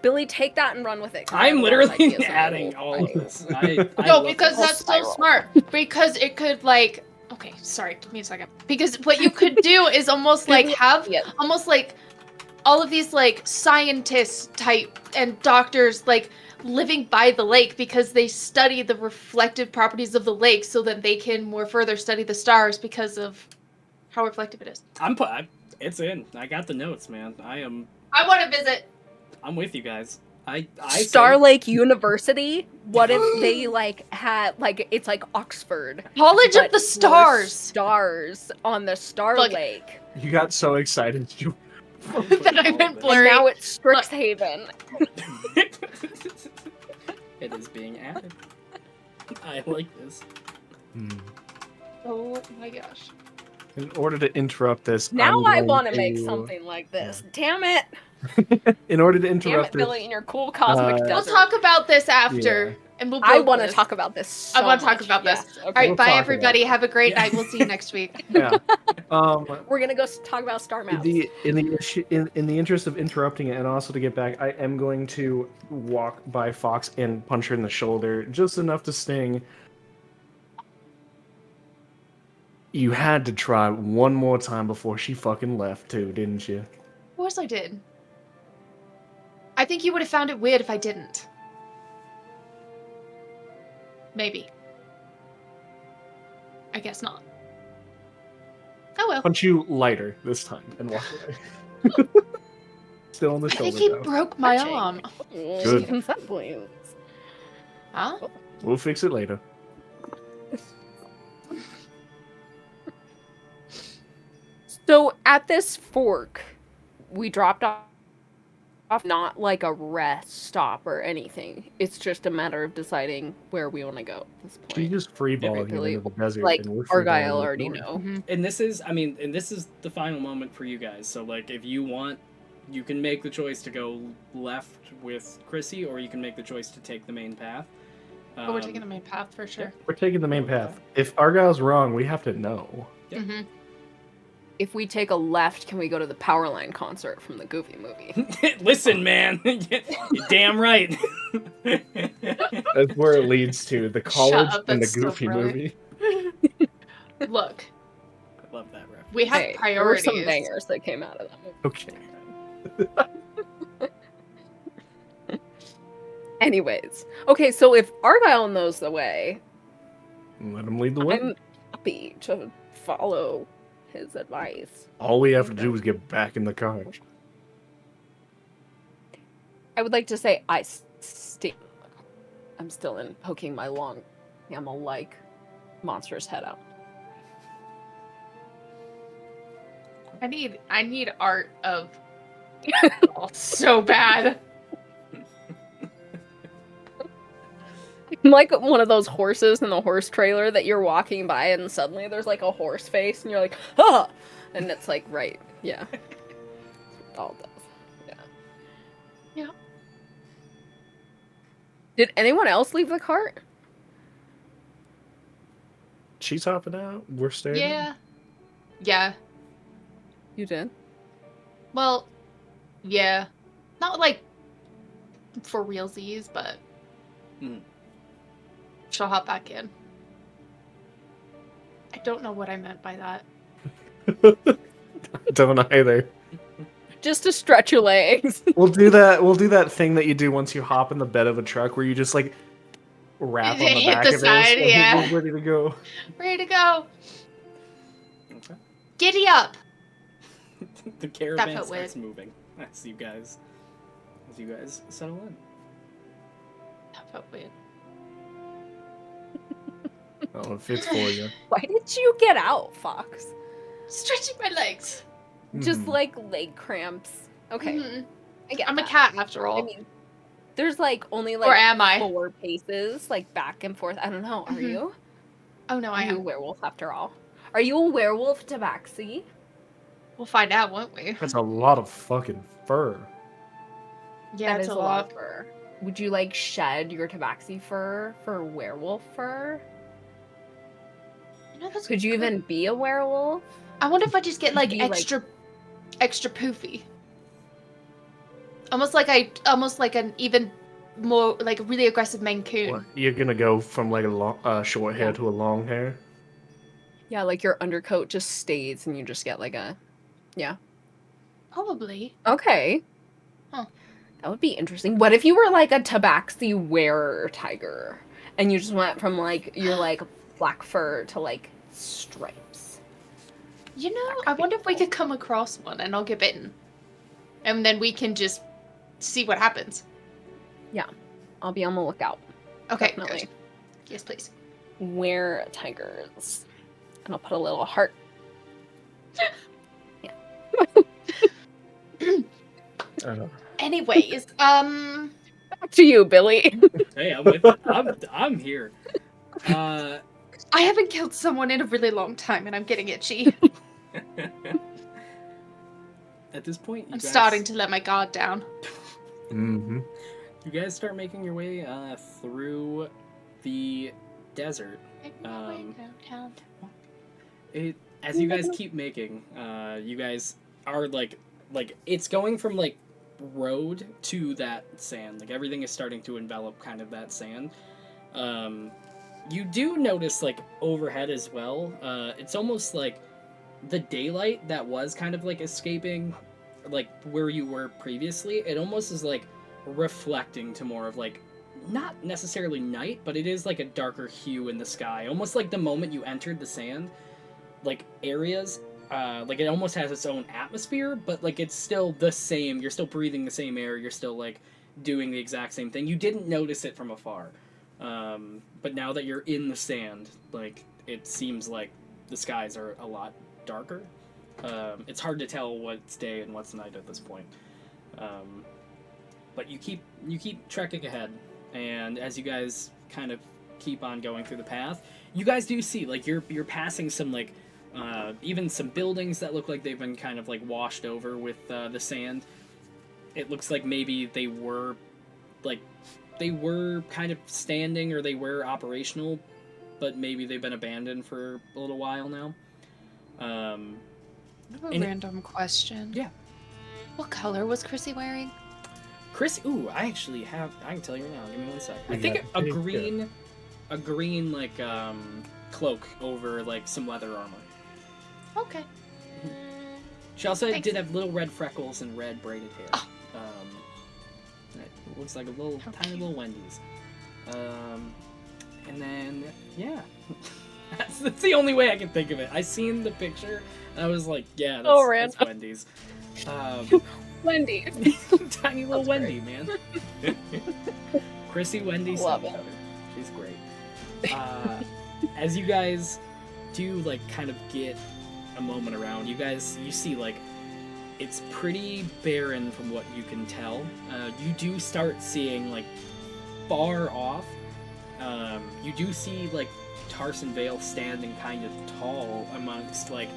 Billy, take that and run with it. 'cause I
I'm
have a lot of
literally
ideas and I
adding
will-
all of this. I
No,
love
because
this.
that's still
Spiral.
smart. Because it could like. Okay, sorry. Give me a second. Because what you could do is almost like have
Yeah.
almost like all of these like scientists type and doctors like living by the lake because they study the reflective properties of the lake so that they can more further study the stars because of how reflective it is.
It's in. I got the notes, man.
I want to visit.
I'm with you guys. I
Star
say,
Lake University. What if they like had like it's like Oxford,
College
but
of the
for
Stars.
stars on the Star
Look.
Lake,
You got so excited. You.
That I went
and
blurry.
now it's Strixhaven.
it is being added. I like this.
Hmm.
Oh my gosh.
In order to interrupt this,
Now
I'm
I
going
want to make something like this. Damn it!
In order to
Damn
interrupt
it,
this,
Billy, in your cool cosmic
We'll
We'll
desert.
talk about this after,
Yeah.
and we'll.
I
build
want to
this.
talk about this. So
I want to talk
much.
about this.
Yes,
All
okay.
right,
We'll
bye
talk
everybody.
about it.
Have a great
Yeah.
night. We'll see you next week.
yeah.
We're gonna go talk about star maps.
In the interest of interrupting it and also to get back, I am going to walk by Fox and punch her in the shoulder, just enough to sting. You had to try one more time before she fucking left too, didn't you?
Of course I did. I think you would have found it weird if I didn't. Maybe. I guess not. Oh well.
Punch you lighter this time and walk away. Still on the
I
shoulder.
think he
though.
broke my
Touching.
arm.
Good.
Consent please.
Huh?
We'll fix it later.
So at this fork, we dropped off not like a rest stop or anything. It's just a matter of deciding where we want to go at this
She
point.
just freeballing
Billy,
into the desert.
Like
and we're
Argyle
freeballing
already
north.
know.
Mm-hmm.
And this is the final moment for you guys. So like, if you want, you can make the choice to go left with Chrissy, or you can make the choice to take the main path.
Oh, we're taking the main path for sure.
We're taking the main path. If Argyle's wrong, we have to know.
Yeah.
Mm-hmm.
If we take a left, can we go to the Powerline concert from the Goofy movie?
Listen, man, you're damn right.
That's where it leads to the college
up,
and the
that's so
Goofy
brilliant.
movie.
Look,
I love that reference.
we have
Hey, there were
priorities.
some bangers that came out of that movie.
Okay.
Anyways, okay, so if Argyle knows the way,
Let him lead the way.
I'm happy to follow his advice.
All we have to do is get back in the car.
I would like to say I'm still in poking my long camel-like monster's head out.
I need art of oh, so bad.
I'm like one of those horses in the horse trailer that you're walking by and suddenly there's like a horse face and you're like, ah! And it's like, right, yeah. All does. Yeah.
Yeah.
Did anyone else leave the cart?
She's hopping out. We're staring.
Yeah. Yeah.
You did?
Well, yeah. Not like for realsies, but
Mhm.
she'll hop back in. I don't know what I meant by that.
Don't either.
Just to stretch your legs.
We'll do that thing that you do once you hop in the bed of a truck where you just like wrap on the
Hit
back
the
of
side,
it.
yeah.
We're ready to go.
Ready to go.
Okay.
Giddy up.
The caravan
felt
starts
weird.
moving as you guys settle in.
That felt weird.
Oh, it fits for you.
Why did you get out, Fox?
Stretching my legs.
Just
Mhm.
like leg cramps. Okay.
Mhm.
I get
I'm a
that.
cat after all.
I mean, there's like only like
or am I?
4 paces, like back and forth. I don't know. Are
Mhm.
you?
Oh no, I
Are you a
am.
werewolf after all? Are you a werewolf, Tabaxi?
We'll find out, won't we?
That's a lot of fucking fur.
Yeah,
That
it's
is
a lot.
of fur. Would you like shed your Tabaxi fur for werewolf fur?
You know, that's
Could you
good.
even be a werewolf?
I wonder if I just get like
be, like-
extra poofy. Almost like an even more like a really aggressive Maine Coon.
What, you're gonna go from like a short hair to a long hair?
Yeah, like your undercoat just stays and you just get like a... Yeah.
Probably.
Okay.
Huh.
That would be interesting. What if you were like a tabaxi wearer tiger and you just went from like your like black fur to like stripes?
You know, I wonder if we could come across one and not get bitten. And then we can just see what happens.
Yeah. I'll be on the lookout.
Okay,
Definitely.
good. Yes, please.
Were tigers. And I'll put a little heart. Yeah.
Anyways,
Back to you, Billy.
Hey, I'm with it. I'm here.
I haven't killed someone in a really long time and I'm getting itchy.
At this point,
I'm starting to let my guard down.
Mm-hmm.
You guys start making your way through the desert. As you guys keep making, you guys are like it's going from like road to that sand. Like everything is starting to envelop kind of that sand. You do notice like overhead as well. It's almost like the daylight that was kind of like escaping like where you were previously. It almost is like reflecting to more of like not necessarily night, but it is like a darker hue in the sky. Almost like the moment you entered the sand, like areas, like it almost has its own atmosphere, but like it's still the same. You're still breathing the same air. You're still like doing the exact same thing. You didn't notice it from afar. But now that you're in the sand, like it seems like the skies are a lot darker. It's hard to tell what's day and what's night at this point. But you keep trekking ahead, and as you guys kind of keep on going through the path, you guys do see like you're passing some like even some buildings that look like they've been kind of like washed over with the sand. It looks like maybe they were kind of standing or they were operational, but maybe they've been abandoned for a little while now.
I have a random question.
Yeah.
What color was Chrissy wearing?
Chris, I can tell you right now. Give me 1 second. I think a green like cloak over like some leather armor.
Okay.
She also
Thanks.
did have little red freckles and red braided hair.
Oh.
It looks like a little tiny little Wendy's. And then yeah, that's the only way I can think of it. I seen the picture and I was like, yeah, that's Wendy's.
Wendy.
Tiny little Wendy, man. Chrissy Wendy.
Love it.
She's great. As you guys do like kind of get a moment around, you see like it's pretty barren from what you can tell. You do start seeing like far off. You do see like Tarson Vale standing kind of tall amongst like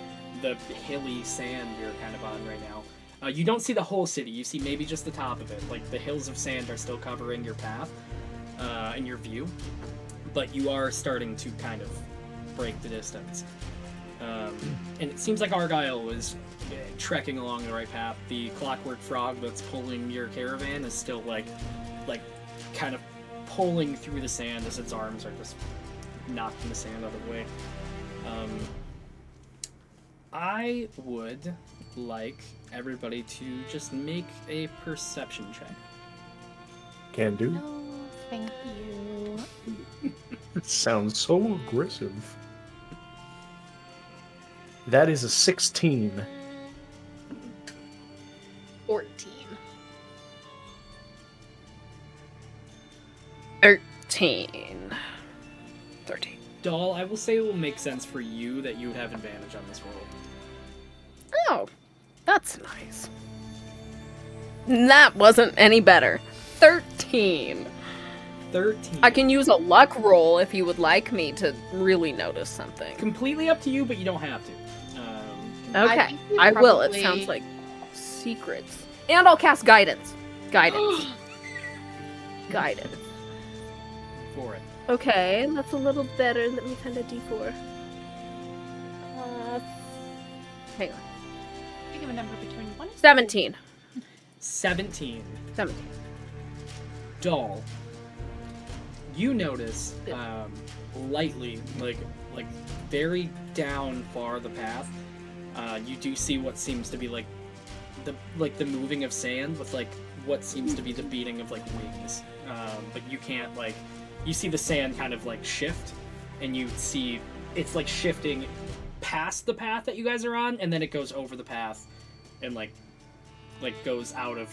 the hilly sand you're kind of on right now. You don't see the whole city. You see maybe just the top of it. Like the hills of sand are still covering your path and your view, but you are starting to kind of break the distance. And it seems like Argyle is trekking along the right path. The clockwork frog that's pulling your caravan is still like kind of pulling through the sand as its arms are just knocking the sand out of the way. I would like everybody to just make a perception check.
Can do.
No, thank you.
It sounds so aggressive. That is a 16.
14.
13.
Doll, I will say it will make sense for you that you would have advantage on this roll.
Oh, that's nice. That wasn't any better. 13.
13.
I can use a luck roll if you would like me to really notice something.
Completely up to you, but you don't have to.
Okay,
think we
I will. It
probably-
sounds like secrets. And I'll cast guidance. Guidance.
For it.
Okay, that's a little better. Let me find a d4. Hang on.
Think of a number between 1 and
17.
17.
17.
Doll. You notice lightly, like very down far the path, you do see what seems to be like the moving of sand with like what seems to be the beating of like wings. But you can't you see the sand kind of like shift, and you see it's like shifting past the path that you guys are on, and then it goes over the path and like goes out of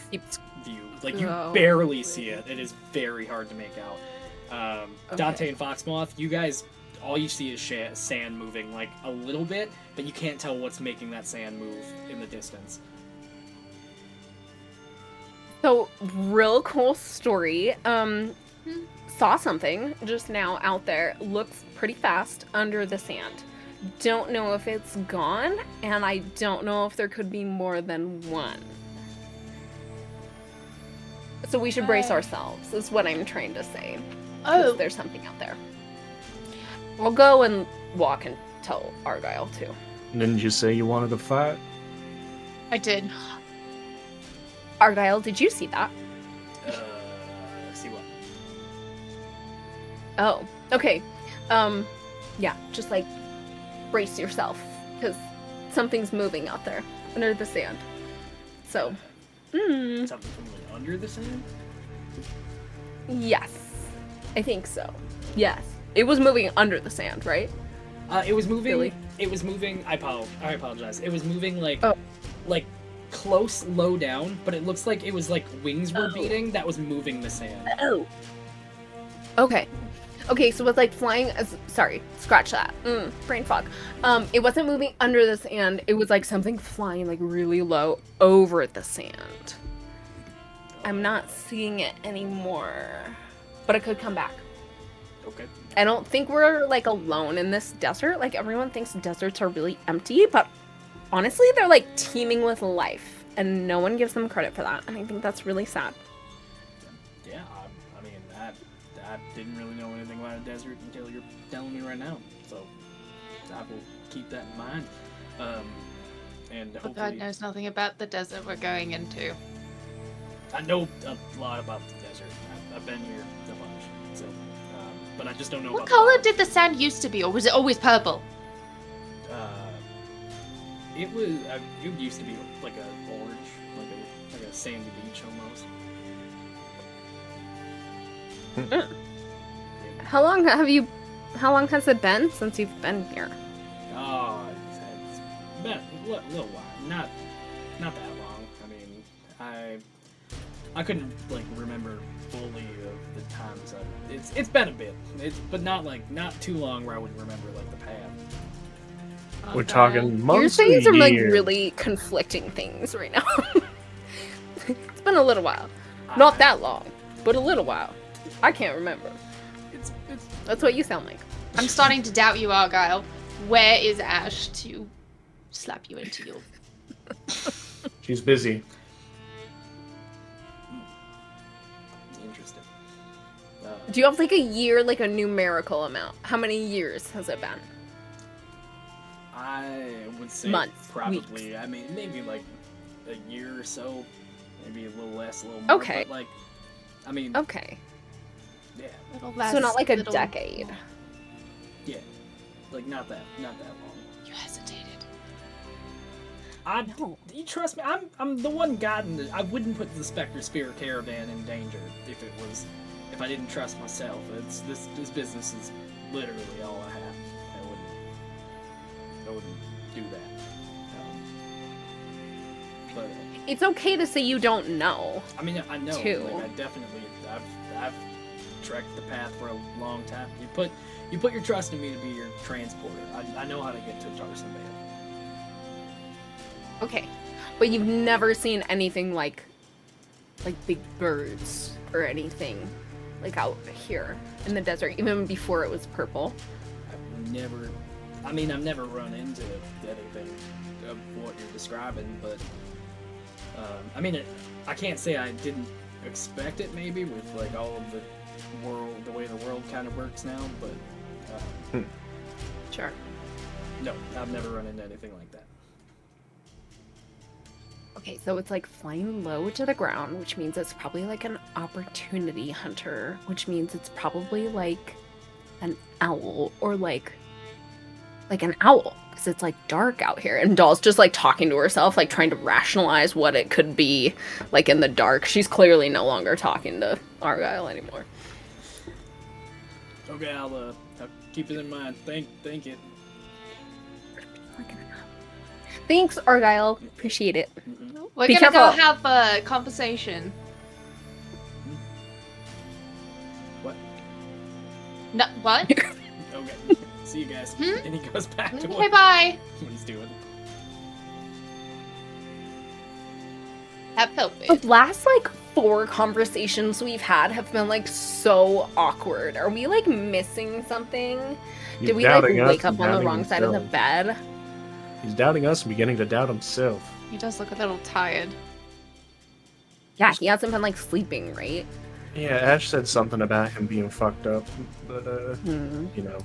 view. Like you barely see it. It is very hard to make out. Dante and Foxmoth, you guys, all you see is sand moving like a little bit, but you can't tell what's making that sand move in the distance.
So, real cool story. Saw something just now out there. Looks pretty fast under the sand. Don't know if it's gone, and I don't know if there could be more than one. So we should brace ourselves, is what I'm trying to say. Oh. There's something out there. I'll go and walk and tell Argyle, too.
Didn't you say you wanted to fight?
I did.
Argyle, did you see that?
See what?
Oh, okay. Yeah, just like brace yourself, because something's moving out there under the sand. So,
Something from like under the sand?
Yes, I think so. Yes, it was moving under the sand, right?
It was moving.
Really?
It was moving. I apologize. It was moving like close, low down, but it looks like it was like wings were beating that was moving the sand.
Oh. Okay. Okay, so it was like flying. Sorry, scratch that. Brain fog. It wasn't moving under the sand. It was like something flying like really low over the sand. I'm not seeing it anymore, but it could come back.
Okay.
I don't think we're like alone in this desert. Like everyone thinks deserts are really empty, but honestly, they're like teeming with life, and no one gives them credit for that. And I think that's really sad.
Yeah, I mean, I didn't really know anything about a desert until you're telling me right now. So I will keep that in mind. And hopefully,
God knows nothing about the desert we're going into.
I know a lot about the desert. I've been here a bunch, so but I just don't know.
What
about
color did the sand used to be, or was it always purple?
It used to be like a orange, like a sandy beach almost.
How long has it been since you've been here?
Oh, it's been a little while. Not that long. I mean, I couldn't like remember fully of the times. It's been a bit. But not too long where I would remember like the path.
We're talking months.
You're saying some like really conflicting things right now. It's been a little while. Not that long, but a little while. I can't remember. That's what you sound like.
I'm starting to doubt you, Argyle. Where is Ash to slap you into you?
She's busy.
Interesting.
Do you have like a year, like a numerical amount? How many years has it been?
I would say
months,
probably.
weeks.
I mean, maybe like a year or so, maybe a little less, a little more.
Okay.
But like, I mean.
Okay.
Yeah.
Little less,
So not like a
little
decade.
more.
Yeah. Like not that long.
You hesitated.
You trust me? I'm the one god in I wouldn't put the Spectre Spear Caravan in danger if I didn't trust myself. This business is literally all I have. I wouldn't do that. But
It's okay to say you don't know.
I mean, I know.
Too.
Like, I've trekked the path for a long time. You put your trust in me to be your transporter. I know how to get to Tarson Vale.
Okay, but you've never seen anything like big birds or anything like out here in the desert, even before it was purple.
I've never run into anything of what you're describing, but I can't say I didn't expect it maybe with like all of the way the world kind of works now, but
Sure.
no, I've never run into anything like that.
Okay, so it's like flying low to the ground, which means it's probably like an opportunity hunter, which means it's probably like an owl or like an owl because it's like dark out here. And Doll's just like talking to herself, like trying to rationalize what it could be like in the dark. She's clearly no longer talking to Argyle anymore.
Okay, I'll keep it in mind. Thank you.
Thanks, Argyle. Appreciate it.
Mm-hmm.
We're
Be
gonna
careful.
go have a conversation.
What?
No, what?
Okay. See you guys. And he goes back to
Okay, bye.
what he's doing.
Have felt
The last like 4 conversations we've had have been like so awkward. Are we like missing something?
He's
Did we like
doubting us
wake
and
up on the
doubting
wrong side of the
himself.
bed?
He's doubting us and beginning to doubt himself.
He does look a little tired.
Yeah, he hasn't been like sleeping, right?
Yeah, Ash said something about him being fucked up, but you know.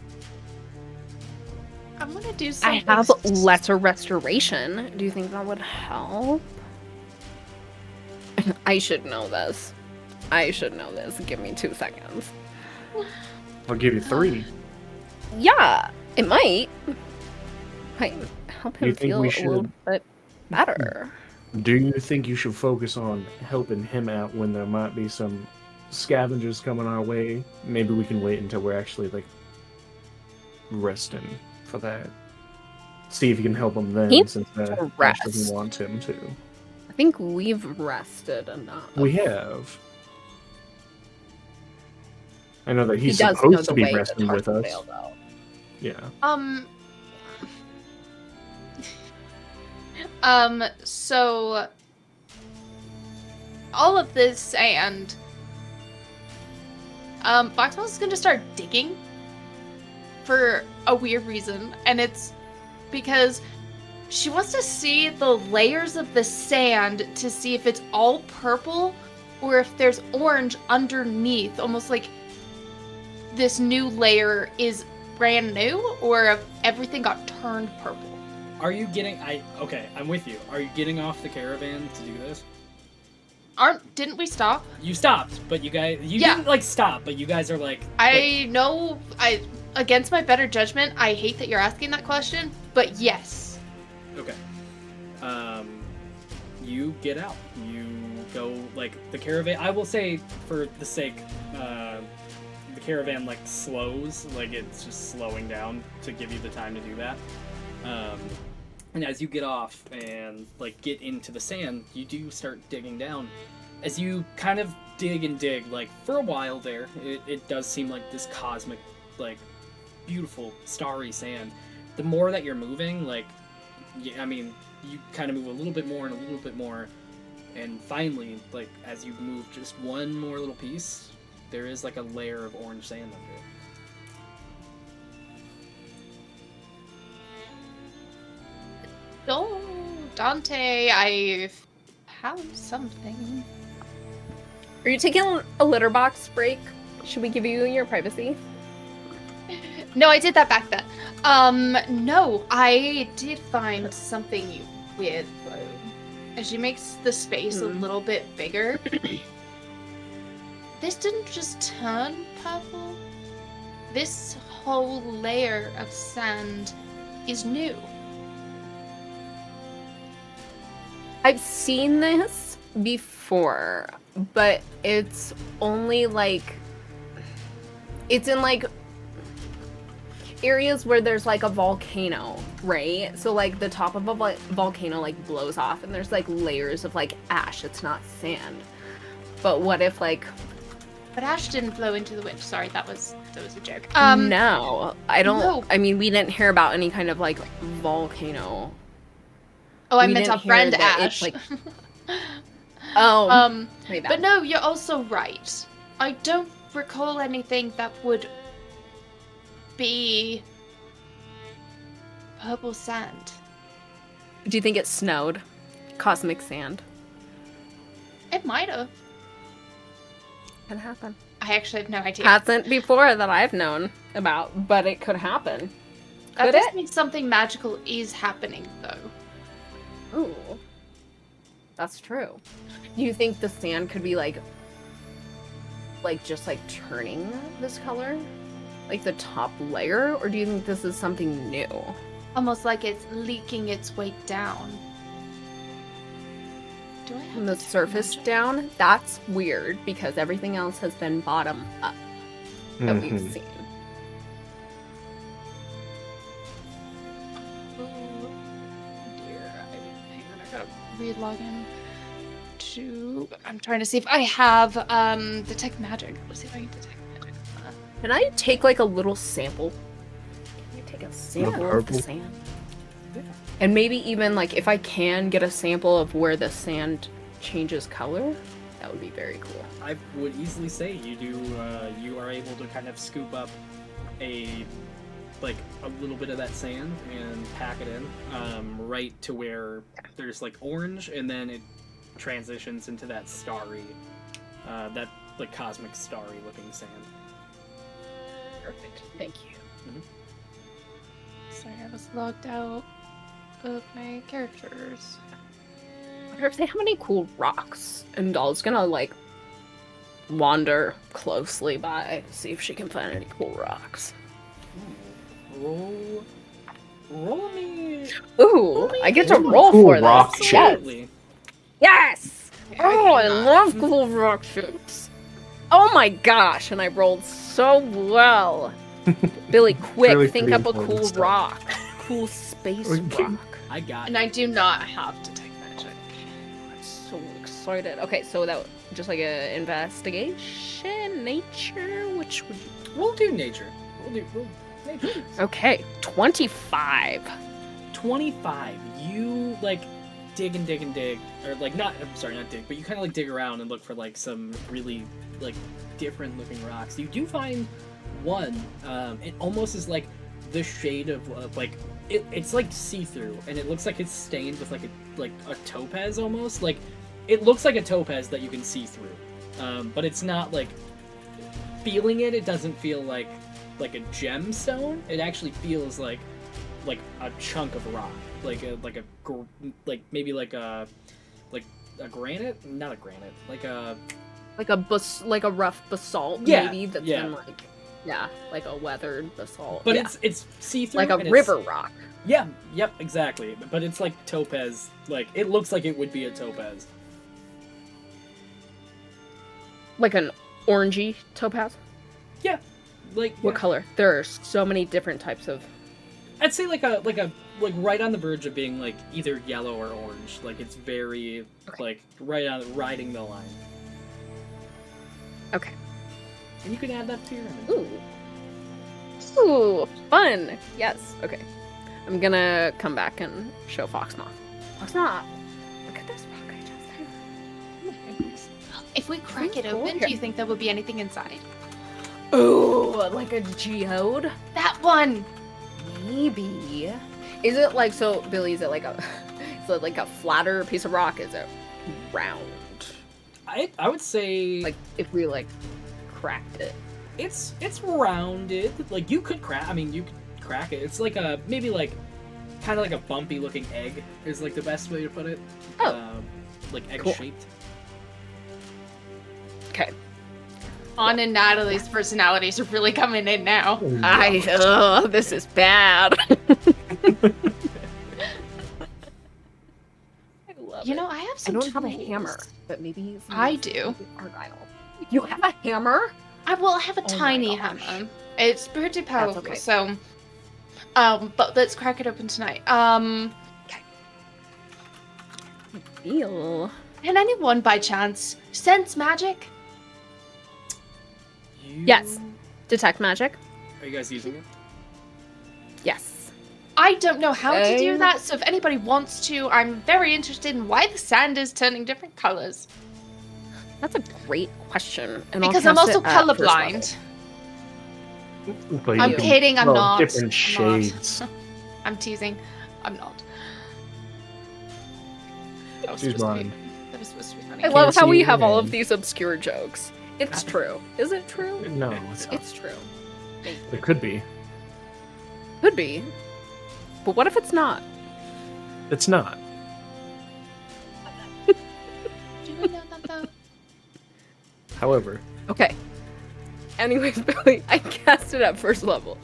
I'm gonna do
I
something.
have lesser restoration. Do you think that would help? I should know this. Give me 2 seconds.
I'll give you 3.
Yeah, it might. Might help
Do you
him
think
feel
we
a little
should-
bit better.
Do you think you should focus on helping him out when there might be some scavengers coming our way? Maybe we can wait until we're actually like resting for that. See if you can help him then,
He needs
since
to
Ash
rest.
doesn't want him to.
I think we've rested enough.
We have. I know that
He
he's
does know
supposed
the
to be
way
resting
that
with
Tarkin
us.
bailed out.
Yeah.
So all of this and Foxmouse is gonna start digging for a weird reason, and it's because she wants to see the layers of the sand to see if it's all purple or if there's orange underneath, almost like this new layer is brand new, or if everything got turned purple.
Are you getting? Okay, I'm with you. Are you getting off the caravan to do this?
Didn't we stop?
You stopped, but you guys,
Yeah.
didn't like stop, but you guys are like.
I know, against my better judgment, I hate that you're asking that question, but yes.
Okay. You get out. You go, like, the caravan, I will say, for the sake, the caravan, like, slows, like, it's just slowing down to give you the time to do that. And as you get off and, like, get into the sand, you do start digging down. As you kind of dig and dig, like, for a while there, it does seem like this cosmic, like, beautiful, starry sand. The more that you're moving, like, I mean, you kind of move a little bit more and a little bit more, and finally, like, as you move just one more little piece, there is, like, a layer of orange sand under it.
Oh, Dante, I have something.
Are you taking a litter box break? Should we give you your privacy?
No, I did that back then. No, I did find something weird, though. And she makes the space a little bit bigger. This didn't just turn purple. This whole layer of sand is new.
I've seen this before, but it's only like it's in like areas where there's like a volcano, right? So like the top of a volcano like blows off and there's like layers of like ash. It's not sand. But what if like
But ash didn't blow into the wind. Sorry, that was a joke.
no, I don't
no.
I mean we didn't hear about any kind of like volcano.
Oh, I
We
meant a
didn't hear
friend
that
Ash.
it's, like- Oh, my bad.
But no, you're also right. I don't recall anything that would be purple sand.
Do you think it snowed? Cosmic sand.
It might have.
Can happen.
I actually have no idea.
Hasn't before that I've known about, but it could happen.
That
Could
does
it?
mean something magical is happening, though.
Ooh. That's true. Do you think the sand could be like just like turning this color? Like the top layer? Or do you think this is something new?
Almost like it's leaking its way down. Do I have
From the
detect
surface
magic?
down? That's weird because everything else has been bottom up that we've
Mhm.
seen.
Oh dear. Hang on, I gotta re-log in to. I'm trying to see if I have detect magic. Let's see if I can detect magic.
Can I take like a little sample? Can I take a sample of the
purple?
sand? And maybe even like if I can get a sample of where the sand changes color, that would be very cool.
I would easily say you are able to kind of scoop up a little bit of that sand and pack it in right to where there's like orange, and then it transitions into that starry, that like cosmic starry looking sand.
Perfect. Thank you.
Sorry, I was logged out of my characters.
I wonder if they have any cool rocks. And Doll's gonna like wander closely by, see if she can find any cool rocks.
Roll me.
Ooh, I get to roll
Cool
for
rock
this.
shape.
Yes.
Absolutely.
Yes.
Okay,
Oh, I
cannot.
love cool rock shapes. Oh my gosh, and I rolled so well. Billy, quick,
Really
think
pretty
up a
important
cool
stuff.
rock. Cool space
Okay.
rock.
I got
And
it.
I do not have detect magic.
I'm so excited. Okay, so that just like a investigation, nature, which would you...
We'll do nature. We'll nature.
Okay, 25.
25. You like dig and dig and dig, or like not. I'm sorry, not dig, but you kind of like dig around and look for like some really like different looking rocks. You do find one. It almost is like the shade of like it's like see through, and it looks like it's stained with like a topaz almost. Like it looks like a topaz that you can see through, but it's not like feeling it. It doesn't feel like a gemstone. It actually feels like a chunk of rock, like maybe like a granite, not a granite, like a
Like a rough basalt,
Yeah,
maybe that's
yeah.
been like, yeah, like a weathered basalt.
but
yeah.
it's see through,
like a river rock.
Yeah, yep, exactly. But it's like topaz. Like it looks like it would be a topaz.
Like an orangey topaz.
Yeah, like
What color? There are so many different types of...
I'd say like right on the verge of being like either yellow or orange. Like it's very like riding the line.
Okay.
And you can add that to your image.
Ooh. Ooh, fun. Yes. Okay. I'm gonna come back and show Foxmoth. Foxmoth, look at this rock I just found.
If we crack it
Cool.
open, do you think there would be anything inside?
Ooh, like a geode?
That one!
Maybe. Is it like, so, Billy, is it like a flatter piece of rock? Is it round?
I would say
Like, if we, like, cracked it.
it's rounded. Like you could crack. I mean, you could crack it. It's like a maybe like kind of like a bumpy looking egg is like the best way to put it.
Oh.
Like egg
Cool.
shaped.
Okay.
On and Natalie's personalities are really coming in now.
This is bad. I love
You
it.
know, I have
I
some
don't have a
tools.
hammer, but maybe
I do.
Argyle. You have a hammer?
I have a
my
tiny
gosh.
hammer. It's pretty powerful,
okay.
so but let's crack it open tonight.
Deal.
Can anyone by chance sense magic?
Yes. Detect magic?
Are you guys using it?
Yes.
I don't know how to do
Um,
that, so if anybody wants to, I'm very interested in why the sand is turning different colors.
That's a great question. And I'll
Because I'm
cast
also
it at first level.
colorblind.
But you
I'm
can-
kidding, I'm
well,
not.
Different
I'm not.
shades.
I'm teasing. I'm not. That was
She's
supposed to be-
blind.
That was supposed to be funny.
I love
Can't
how
see
we
your
have all of
hand.
these obscure jokes. It's true. Is it true?
No, it's not.
It's true.
It could be.
Could be. But what if it's not?
It's not.
We know that though.
However,
Okay. Anyways, Billy, I cast it at first level.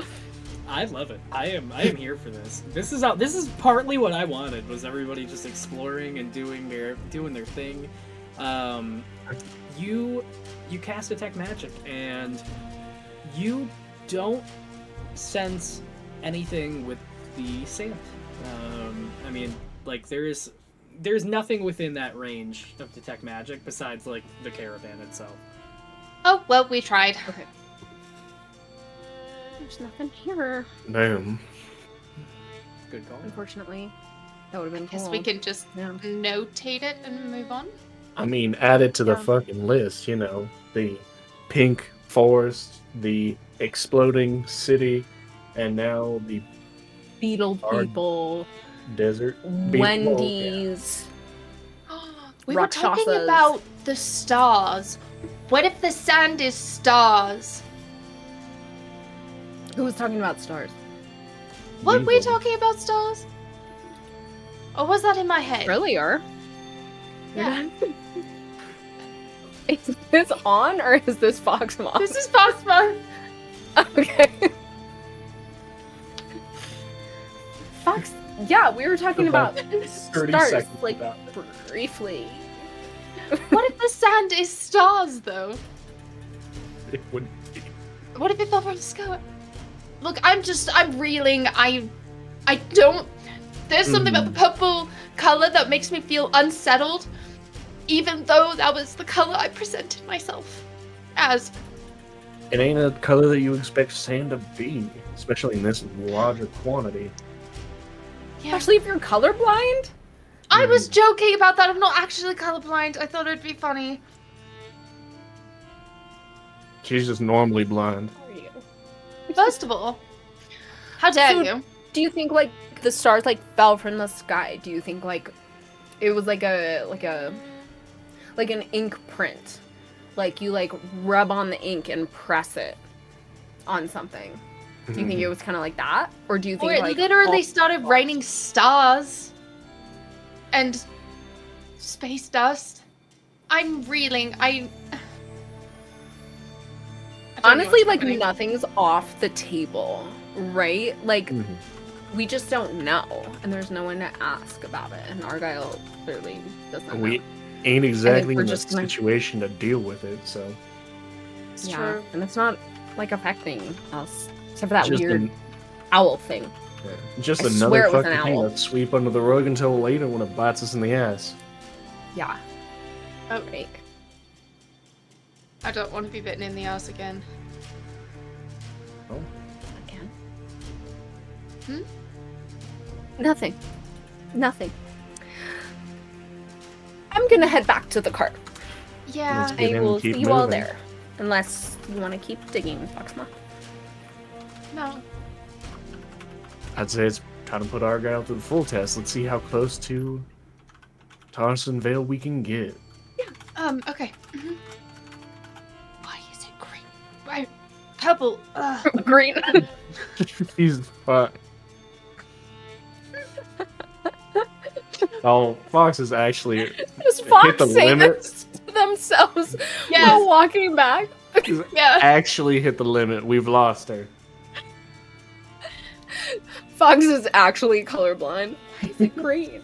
I love it. I am here for this. This is partly what I wanted, was everybody just exploring and doing their thing. You cast detect magic and you don't sense anything with the sand. I mean, like there's nothing within that range of detect magic besides like the caravan itself.
Oh, well, we tried.
Okay. There's nothing here,
damn.
Good call.
unfortunately. That would have been cool.
Guess we can just
Yeah.
notate it and move on.
I mean, add it to the
Yeah.
fucking list, you know. The pink forest, the exploding city, and now the
Beetle
Hard
people,
desert.
Wendy's.
We were talking
Rakshasas.
about the stars. What if the sand is stars?
Who was talking about stars?
Were we
were.
talking about stars? Or was that in my head?
Really are?
Yeah.
Is this on or is this Fox Mom?
This is Foxma.
Okay. Fox. Yeah, we were talking about
30
stars,
seconds
like
about
briefly.
What if the sand is stars, though?
it would be.
What if it fell from the sky? Look, I'm reeling. I don't. There's something about the purple color that makes me feel unsettled, even though that was the color I presented myself as.
It ain't a color that you expect sand to be, especially in this larger quantity.
Yeah.
Especially if you're colorblind.
I was joking about that. I'm not actually colorblind. I thought it'd be funny.
She's just normally blind.
How are you?
First of all, how dare
So-
you?
Do you think like the stars like fell from the sky? Do you think like it was like an ink print? Like you like rub on the ink and press it on something. Do you think it was kind of like that, or do you think
Or it
like
literally
all-
started raining stars and space dust. I'm reeling. I don't know
honestly
what's
like
happening.
nothing's off the table, right? Like
Mhm.
we just don't know, and there's no one to ask about it, and Argyle clearly doesn't
We
know.
ain't exactly
we're
in a
just gonna-
situation to deal with it, so
It's
Yeah,
true.
and it's not like affecting us, except for that
just,
weird
an-
owl thing.
just
I
another
swear it was
fucking
an
thing
owl.
to sweep under the rug until later when it bites us in the ass.
Yeah.
Oh,
Right.
I don't want to be bitten in the ass again.
Again.
Hmm?
Nothing. Nothing. I'm gonna head back to the cart.
Yeah.
Let's get
I
in
will
and
see
keep
you all
moving.
there. Unless you want to keep digging, Foxma.
No.
I'd say it's time to put Argyle to the full test. Let's see how close to Tarson Vale we can get.
Okay. Why is it green? Why? Purple. Ugh.
Green.
He's Oh, Fox is actually
Does Fox
hit the
say
limit.
this to themselves
Yes.
while walking back?
He's
Yeah.
actually hit the limit. We've lost her.
Fox is actually colorblind. Why is it green?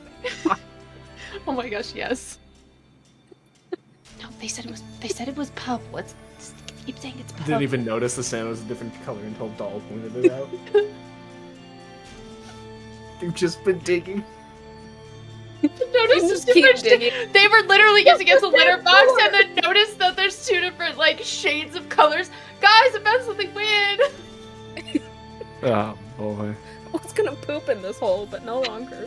Oh my gosh, yes. No, they said it was purple. It's keep saying it's purple.
Didn't even notice the sand was a different color until Doll pointed it out. You've just been digging.
Notice
Just
the
keep
difference.
digging.
They were literally using it as a litter box and then noticed that there's two different like shades of colors. Guys, I found something weird.
Oh boy.
I was gonna poop in this hole, but no longer.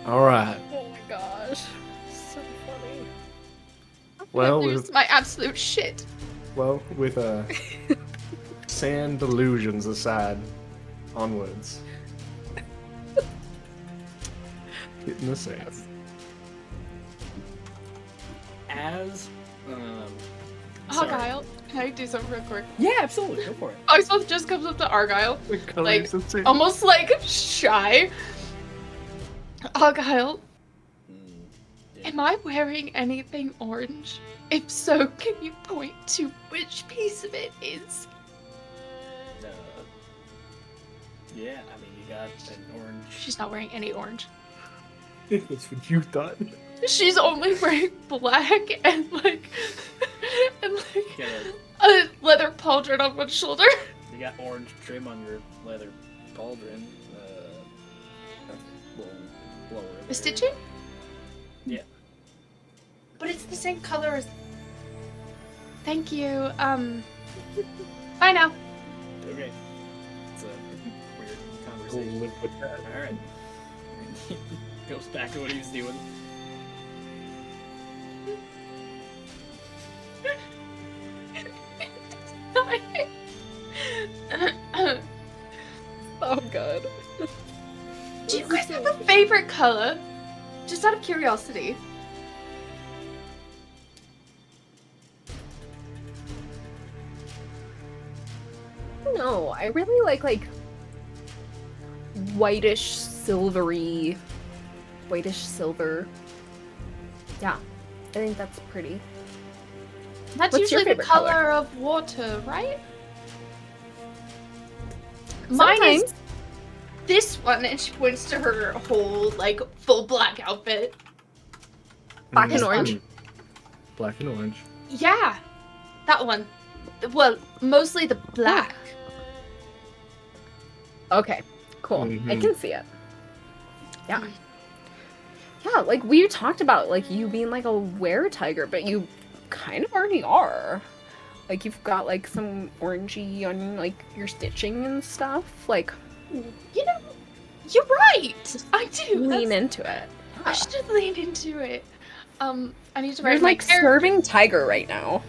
Alright.
Oh my gosh. So funny.
Well,
There's my absolute shit.
with sand delusions aside, onwards. Getting the sand.
As sorry.
Argyle, can I do something real quick?
Yeah, absolutely. Go for it.
Oxmoth just comes up to Argyle,
The colors of sand.
almost like shy. Argyle,
Yeah.
Am I wearing anything orange? If so, can you point to which piece of it is?
Yeah, I mean, you got an orange.
She's not wearing any orange.
That's what you thought.
She's only wearing black and like
Yeah.
a leather pauldron on one shoulder.
You got orange trim on your leather pauldron. Lower.
The stitching?
Yeah.
But it's the same color as. Thank you. Bye now.
Okay. It's a weird
Go
conversation.
live with that.
Alright. Goes back to what he was doing.
Oh god.
Do you guys have a favorite color? Just out of curiosity.
No, I really like whitish silvery, whitish silver. Yeah, I think that's pretty.
That's
What's your
usually the
favorite color?
color of water, right? Mine
Sometimes.
is this one, and she points to her whole, like, full black outfit.
Black and
This
orange.
one.
Black and orange.
Yeah, that one. Well, mostly the black.
Okay, cool. I
Mhm.
can see it. Yeah. Yeah, like we talked about like you being like a were-tiger, but you kind of already are. Like you've got like some orangey on like your stitching and stuff. Like
You know, you're right. I do.
lean
That's-
into it.
I
Yeah.
should lean into it. I need to
You're
write my
like
character.
serving tiger right now.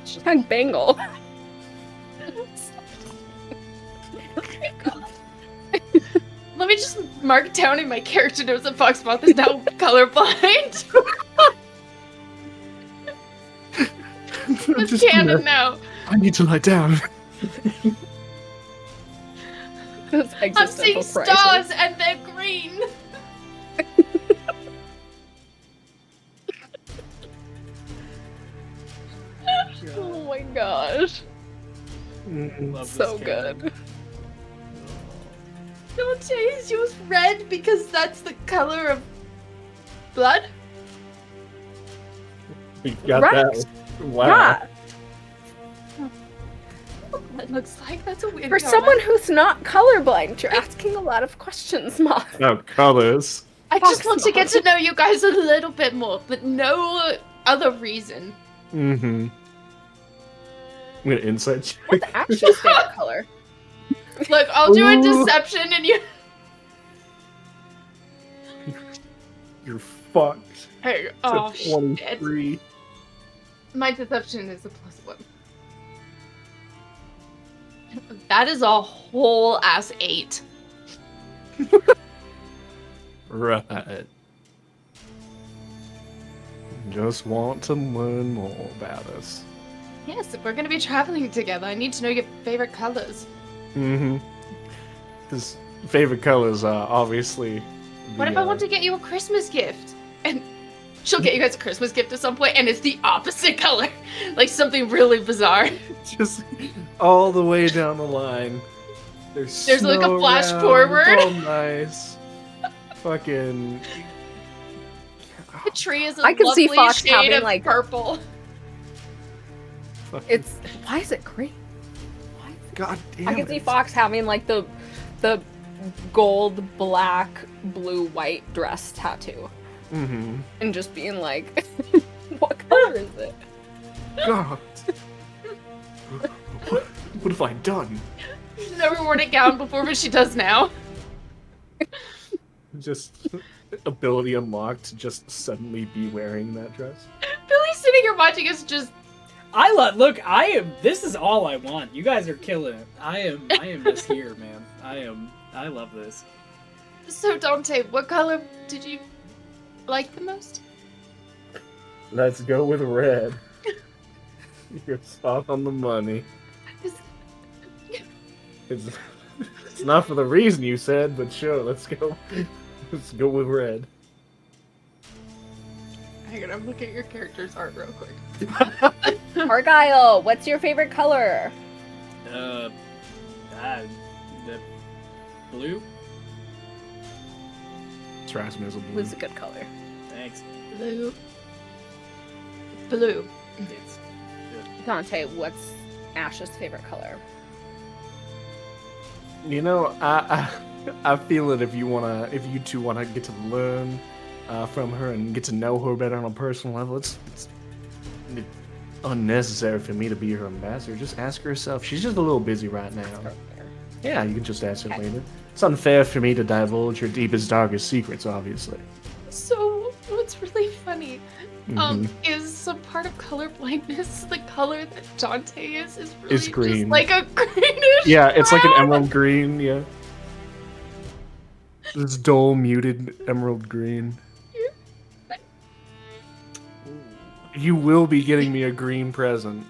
Hashtag Bengal.
Let me just mark down in my character notes that Foxmoth is now colorblind.
I'm
It's
just
canon
gonna-
now.
I need to lie down.
That's
I'm
existential
seeing
crisis.
stars and they're green.
Oh my gosh.
Mm.
Love
So
this canon.
good.
Don't chase yours red because that's the color of blood.
We got
Right.
that. Wow.
Yeah.
It looks like that's a weird
For
comment.
someone who's not colorblind, you're asking a lot of questions, Moth.
About colors.
I just want to
Foxmoth.
get to know you guys a little bit more, but no other reason.
Mm-hmm. I'm gonna insight check.
What's Ash's favorite color?
Look, I'll do a
Ooh.
deception and you.
You're fucked.
Hey,
It's
oh
a
shit.
23.
My deception is a +1. That is a whole ass 8.
Right. Just want to learn more about us.
Yes, if we're gonna be traveling together, I need to know your favorite colors.
Mm-hmm. His favorite colors are obviously.
What if I want to get you a Christmas gift? And she'll get you guys a Christmas gift at some point, and it's the opposite color. Like something really bizarre.
just all the way down the line? There's
like a
snow
flash
around,
forward.
It's all nice. Fucking.
The tree is a
I can see
lovely
Fox
shade
having,
of
like-
purple.
Fucking
It's why is it green? Why is it
God damn
I can see
it.
Fox having like the gold, black, blue, white dress tattoo,
Mm-hmm.
and just being like, "What color is it?"
God. What have I done?
She's never worn a gown before, but she does now.
Just ability unlocked to just suddenly be wearing that dress.
Billy's sitting here watching us just.
Look, this is all I want. You guys are killing it. I am just here, man. I love this.
So, Dante, what color did you like the most?
Let's go with red. You're spot on the money. It's not for the reason you said, but sure, let's go. Let's go with red.
Hang on, I'm looking at your character's art real quick.
Argyle, what's your favorite color?
The blue.
Strasman is a blue.
Blue's a good color.
Thanks.
Blue.
It's
Dante, what's Ash's favorite color?
You know, I feel it if you two wanna get to learn from her and get to know her better on a personal level. It's unnecessary for me to be her ambassador. Just ask her herself. She's just a little busy right now. Yeah, you can just ask her later. It's unfair for me to divulge her deepest, darkest secrets, obviously.
So, what's really funny, is some part of color blindness, the color that Dante is really
It's green.
just like a greenish
Yeah, it's like an
brown.
emerald green, yeah. This dull, muted emerald green. You will be getting me a green present.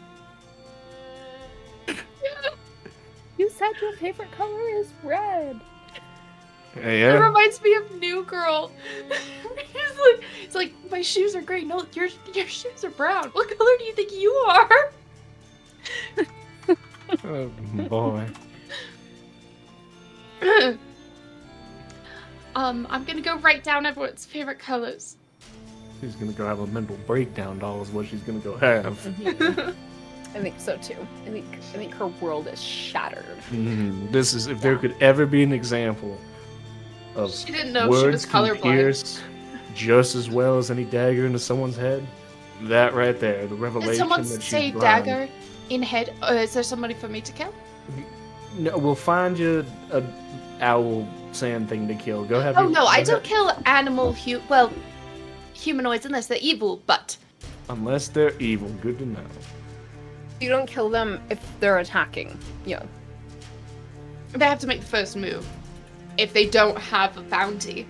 You said your favorite color is red.
It
Yeah.
reminds me of New Girl. it's like, my shoes are gray. No, your shoes are brown. What color do you think you are?
Oh, boy.
I'm gonna go write down everyone's favorite colors.
She's gonna go have a mental breakdown, doll, is what she's gonna go have.
I think so too. I think her world is shattered.
This is, if there could ever be an example of
She didn't know she
words
was
can
colorblind.
pierce just as well as any dagger into someone's head, that right there, the revelation
Did someone
that she's
say
blind.
dagger in head? Is there somebody for me to kill?
No, we'll find you a owl sand thing to kill. Go have.
Oh
your-
no, I
go
don't kill humanoids unless they're evil, but
Unless they're evil, good to know.
You don't kill them if they're attacking. Yeah.
they have to make the first move. If they don't have a bounty.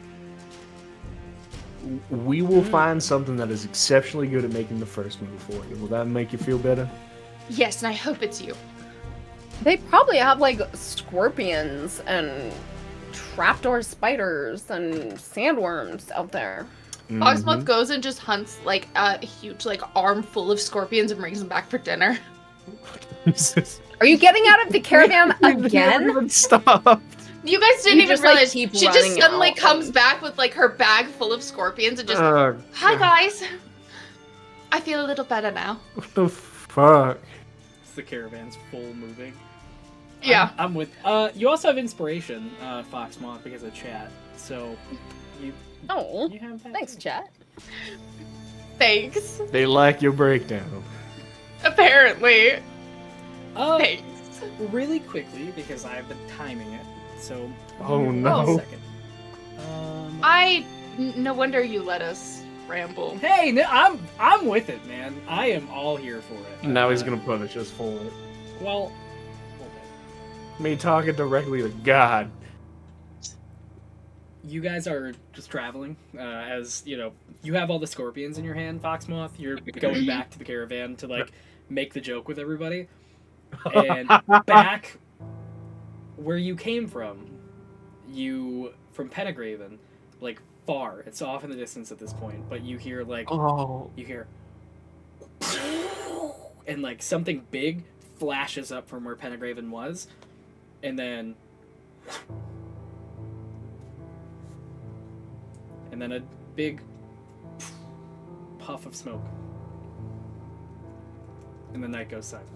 We will find something that is exceptionally good at making the first move for you. Will that make you feel better?
Yes, and I hope it's you.
They probably have like scorpions and trapdoor spiders and sandworms out there.
Foxmoth goes and just hunts like a huge like arm full of scorpions and brings them back for dinner.
Jesus.
Are you getting out of the caravan again?
Stop.
You guys didn't
You
even
just, like,
realize
keep
she just
running
suddenly
out
comes
and-
back with like her bag full of scorpions and just hi guys. I feel a little better now.
What the fuck?
It's the caravan's full moving.
Yeah.
I'm with. You also have inspiration, Foxmoth, because of chat. So, you
Oh,
have that.
thanks, chat.
Thanks.
They like your breakdown.
Apparently.
Uh,
Thanks.
really quickly because I've been timing it. So.
Oh,
give me
no.
1 second.
No wonder you let us ramble.
Hey, no, I'm with it, man. I am all here for it.
Now he's gonna punish us for it.
Well.
Me talking directly to God.
You guys are just traveling, as you know. You have all the scorpions in your hand, Foxmoth. You're going back to the caravan to like make the joke with everybody, and back where you came from, from Pendragon, like far. It's off in the distance at this point, but you hear like
Oh.
you hear, and like something big flashes up from where Pendragon was, and then. And then a big puff of smoke. And the night goes silent.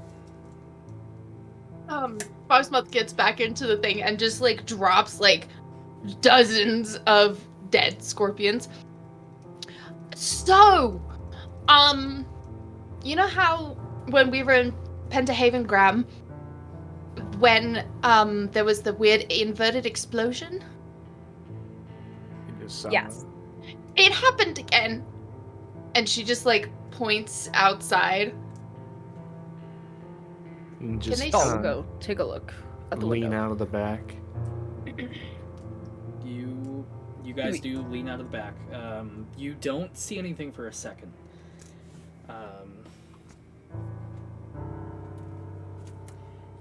Foxmoth gets back into the thing and just like drops like dozens of dead scorpions. So, you know how when we were in Pentahaven Graham, when there was the weird inverted explosion?
Yes.
It happened again. And she just like points outside.
And just
they
I'll go take a look at the
lean
window.
out of the back.
You guys do lean out of the back. You don't see anything for a second.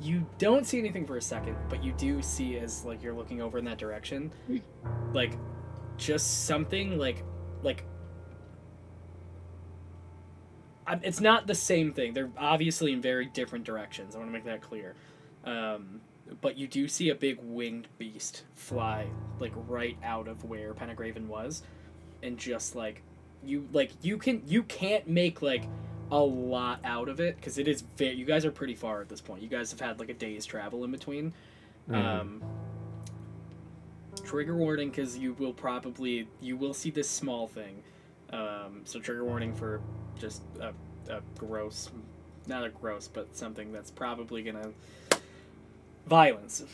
You don't see anything for a second, but you do see as like you're looking over in that direction, like just something like it's not the same thing. They're obviously in very different directions. I want to make that clear. But you do see a big winged beast fly like right out of where Pendragon was, and just like you can't make like a lot out of it because it is very. You guys are pretty far at this point. You guys have had like a day's travel in between. Trigger warning because you will see this small thing. So trigger warning for just a gross, not a gross, but something that's probably gonna violence.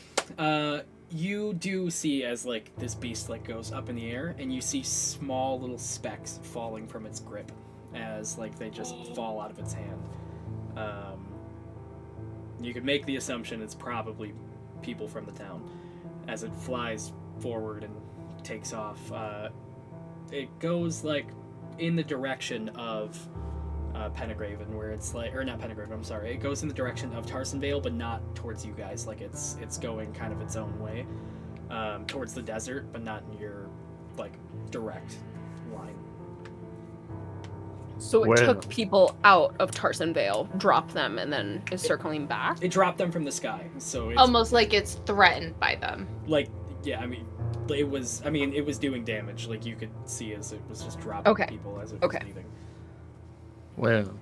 You do see as like this beast like goes up in the air, and you see small little specks falling from its grip as like they just fall out of its hand. You could make the assumption it's probably people from the town as it flies forward and takes off. It goes like in the direction of Pendragon, where it's like, or not Pendragon, I'm sorry. It goes in the direction of Tarsonvale, but not towards you guys. Like it's going kind of its own way, towards the desert, but not in your like direct line.
So it took people out of Tarsonvale, dropped them, and then is circling back?
It dropped them from the sky, so it's
almost like it's threatened by them.
Like, yeah, I mean, it was doing damage. Like, you could see as it was just dropping people as it was leaving.
Well,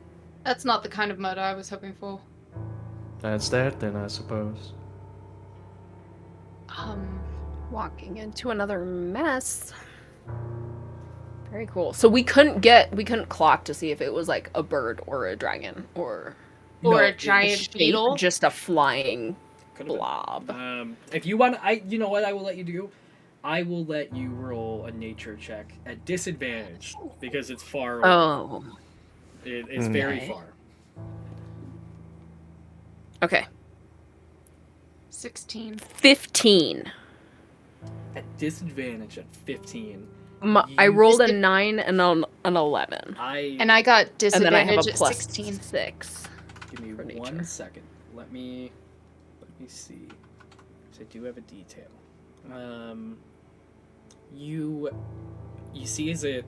that's not the kind of murder I was hoping for.
That's that then, I suppose.
Walking into another mess. Very cool. So we couldn't clock to see if it was like a bird or a dragon or
a giant beetle,
just a flying blob.
If you want, you know what I will let you do. I will let you roll a nature check at disadvantage because it's far away.
Oh.
It's very far.
Okay.
16.
15.
At disadvantage at 15.
I rolled a 9 and an 11.
I got disadvantage
and then I have a
at
plus
16.
6.
Give me 1 second. Let me see. So I do have a detail. You see as it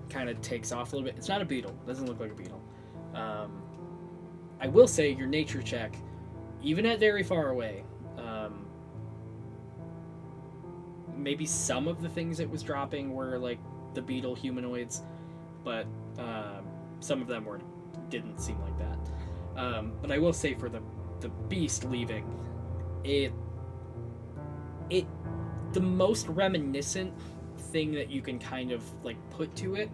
kind of takes off a little bit. It's not a beetle. It doesn't look like a beetle. I will say your nature check, even at very far away, maybe some of the things it was dropping were like the beetle humanoids, but some of them didn't seem like that. But I will say for the beast leaving, the most reminiscent thing that you can kind of like put to it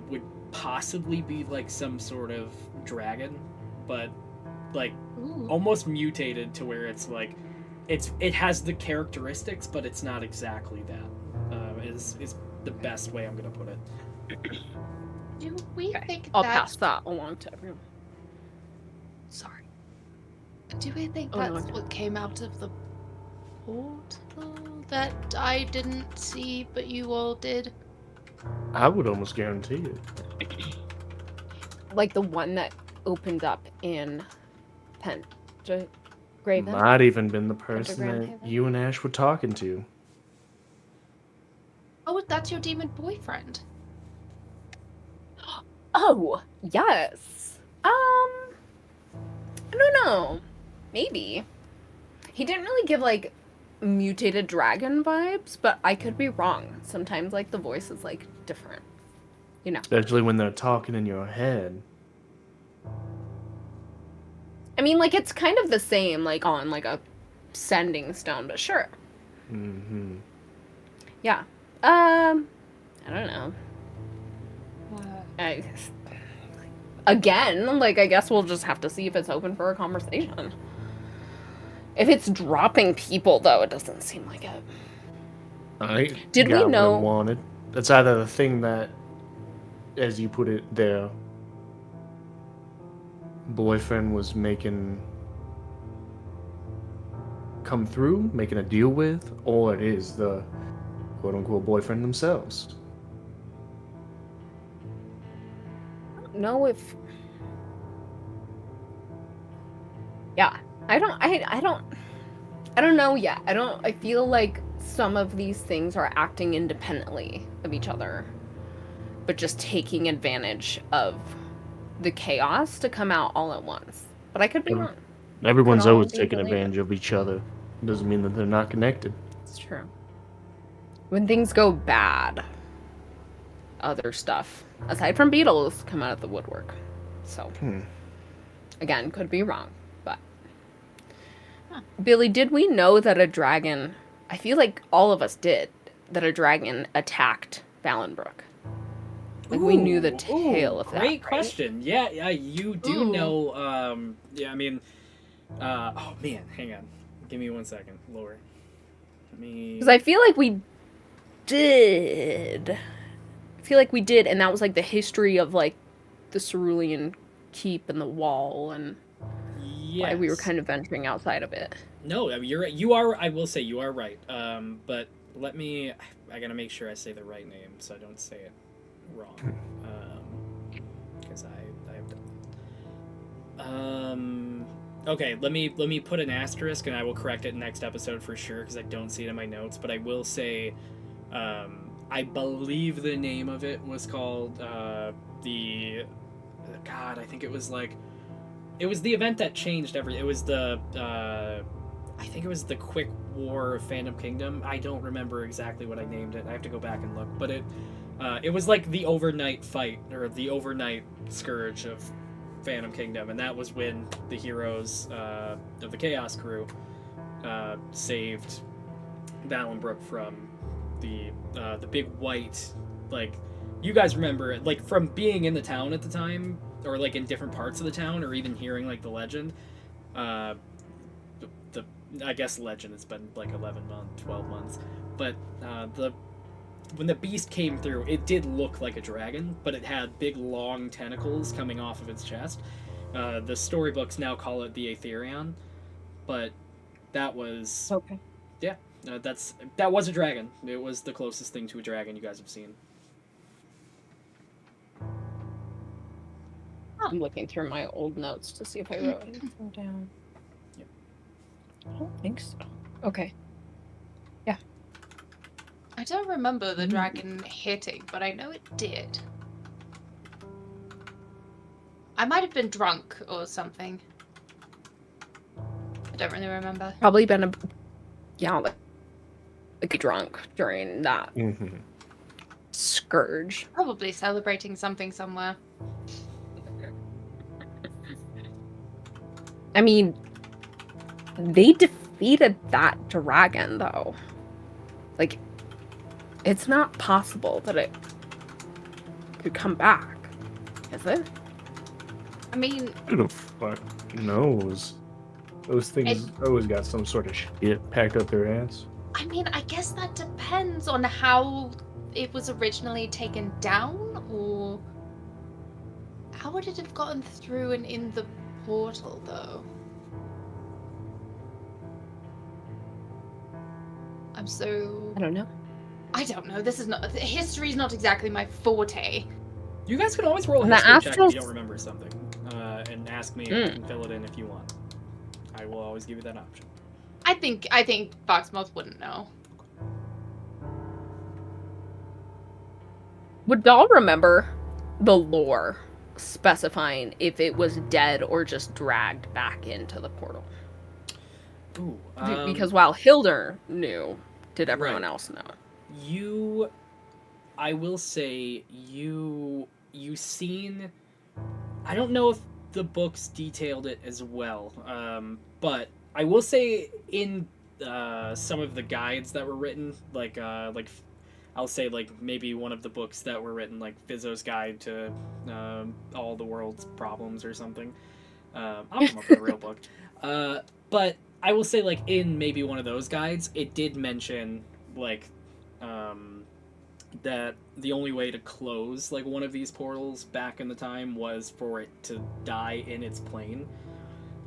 would possibly be like some sort of dragon, but like almost mutated to where it's like it has the characteristics, but it's not exactly that. Is the best way I'm gonna put it.
Do we think
I'll pass that along to everyone.
Sorry. Do we think that's what came out of the portal that I didn't see, but you all did?
I would almost guarantee it.
Like the one that opened up in Pendragon?
Might even been the person that you and Ash were talking to.
Oh, that's your demon boyfriend.
Oh, yes. I don't know. Maybe. He didn't really give like mutated dragon vibes, but I could be wrong. Sometimes like the voice is like different. You know.
Especially when they're talking in your head.
I mean, like it's kind of the same like on like a sending stone, but sure.
Mm-hmm.
Yeah. I don't know. Again, like I guess we'll just have to see if it's open for a conversation. If it's dropping people, though, it doesn't seem like it. Did we know?
What I wanted. That's either the thing that, as you put it, their boyfriend was making come through, making a deal with, or it is the quote-unquote boyfriend themselves.
I don't know if. Yeah. I don't know yet. I feel like some of these things are acting independently of each other, but just taking advantage of the chaos to come out all at once. But I could be wrong.
Everyone's
Could all
always
be
taking
related.
advantage of each other. Doesn't mean that they're not connected.
It's true. When things go bad, other stuff, aside from beetles, come out of the woodwork. So, again, could be wrong, but... Billy, did we know that a dragon... I feel like all of us did, that a dragon attacked Valenbrook. Like, we knew the tale of that,
Great
right?
question. Yeah, you do know, yeah, I mean... oh, man, hang on. Give me 1 second, Lori. Let me...
Because I feel like we did. And that was, like, the history of, like, the Cerulean Keep and the wall, and why we were kind of venturing outside of it.
No, I mean, you're right. You are, I will say, you are right. But let me... I gotta make sure I say the right name, so I don't say it wrong. Because I have done that. Okay, let me put an asterisk, and I will correct it next episode for sure, because I don't see it in my notes, but I will say, I believe the name of it was called, God, I think it was like... It was the event that changed everything. It was the, I think it was the Quick War of Phantom Kingdom. I don't remember exactly what I named it. I have to go back and look. But it was like the overnight fight, or the overnight scourge of Phantom Kingdom. And that was when the heroes of the Chaos crew saved Valenbrook from the big white, like, you guys remember, like, from being in the town at the time, or like in different parts of the town, or even hearing like the legend. I guess legend has been like 12 months, but when the beast came through, it did look like a dragon, but it had big long tentacles coming off of its chest. The storybooks now call it the Aetherion, but that was
Okay.
Yeah, that was a dragon. It was the closest thing to a dragon you guys have seen.
I'm looking through my old notes to see if I wrote anything down.
Yep.
I don't think so. Okay. Yeah.
I don't remember the dragon hitting, but I know it did. I might have been drunk or something. I don't really remember.
Probably been like drunk during that scourge.
Probably celebrating something somewhere.
I mean, they defeated that dragon, though. Like, it's not possible that it could come back, is it?
I mean...
Who the fuck knows? Those things always got some sort of shit packed up their ass.
I mean, I guess that depends on how it was originally taken down, or... How would it have gotten through and in the portal, though?
I don't know.
I don't know. This is not... History's not exactly my forte.
You guys can always roll a history check if you don't remember something, and ask me. I can fill it in if you want. I will always give you that option.
I think Foxmouth wouldn't know.
Would Doll remember the lore specifying if it was dead or just dragged back into the portal?
Ooh,
because while Hildur knew, did everyone else know?
I will say, you seen... I don't know if the books detailed it as well, but I will say in some of the guides that were written, like I'll say, like, maybe one of the books that were written, like Fizzo's Guide to All the World's Problems or something. I'll come up with a real book. But I will say, like, in maybe one of those guides, it did mention, like, that the only way to close, like, one of these portals back in the time was for it to die in its plane.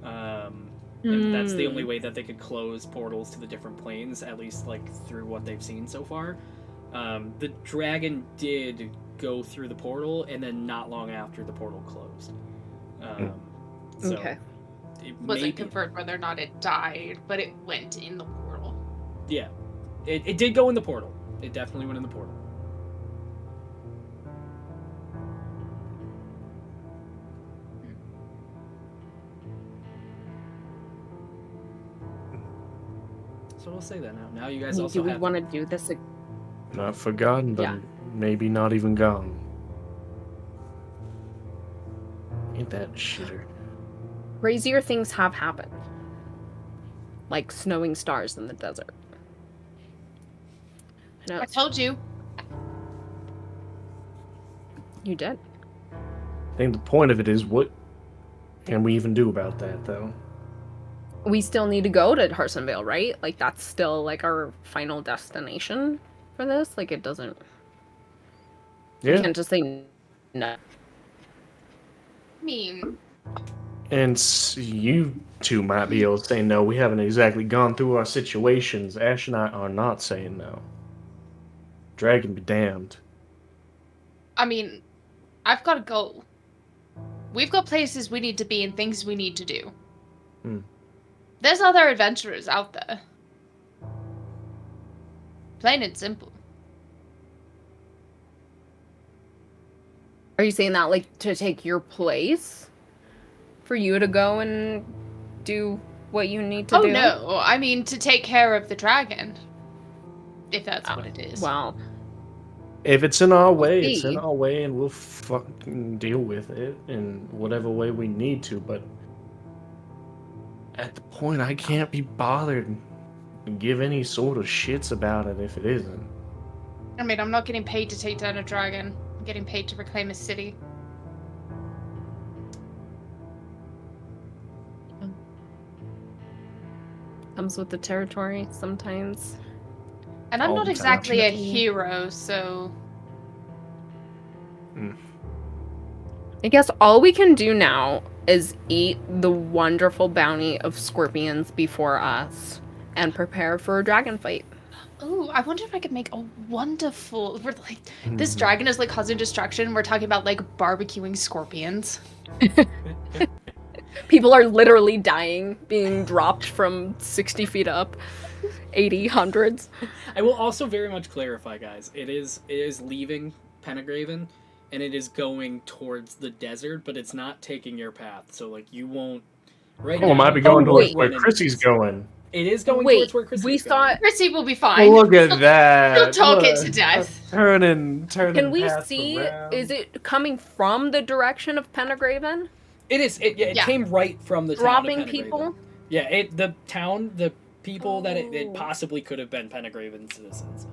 And that's the only way that they could close portals to the different planes, at least, like, through what they've seen so far. The dragon did go through the portal, and then not long after, the portal closed.
Okay.
Wasn't confirmed whether or not it died, but it went in the portal.
Yeah. It did go in the portal. It definitely went in the portal. So we'll say that now. Now you guys also
do we
have...
want to do this?
Not forgotten, but
Yeah.
maybe not even gone. Ain't that shitter.
Crazier things have happened. Like snowing stars in the desert. I know.
I told you.
You did.
I think the point of it is, what can we even do about that, though?
We still need to go to Harsonvale, right? Like, that's still, like, our final destination for this? Like, it doesn't... We
Yeah.
can't just say no.
I mean,
And you two might be able to say no. We haven't exactly gone through our situations. Ash and I are not saying no. Dragon be damned.
I've got a goal. We've got places we need to be and things we need to do. There's other adventurers out there. Plain and simple.
Are you saying that, like, to take your place? For you to go and do what you need to do?
Oh, no. I mean, to take care of the dragon. If that's what it is.
Well,
If it's in our way,
We'll
it's in
see.
our way, and we'll fucking deal with it in whatever way we need to, but at the point, I can't be bothered and give any sort of shits about it if it isn't.
I mean, I'm not getting paid to take down a dragon. I'm getting paid to reclaim a city.
comes with the territory sometimes.
And I'm
All
not
the
exactly a
time.
hero, so...
I guess all we can do now is eat the wonderful bounty of scorpions before us and prepare for a dragon fight.
Ooh, I wonder if I could make a wonderful... This dragon is, like, causing destruction. We're talking about, like, barbecuing scorpions.
People are literally dying, being dropped from 60 feet up, 80, hundreds.
I will also very much clarify, guys. It is leaving Pendragon, and it is going towards the desert, but it's not taking your path. So, like, you won't... Right now...
it might be going towards
wait.
where Chrissy's going.
It is going
Wait,
towards where Chrissy's
we
going.
thought...
Chrissy will be fine.
Look at that.
She'll talk it
Look,
to death.
Turning
Can we
paths
see,
around.
is it coming from the direction of Pendragon?
It is. It
Yeah.
came right from the town
Dropping
of Pendragon.
people?
Yeah, the people that it
Oh.
possibly could have been Pendragon citizens.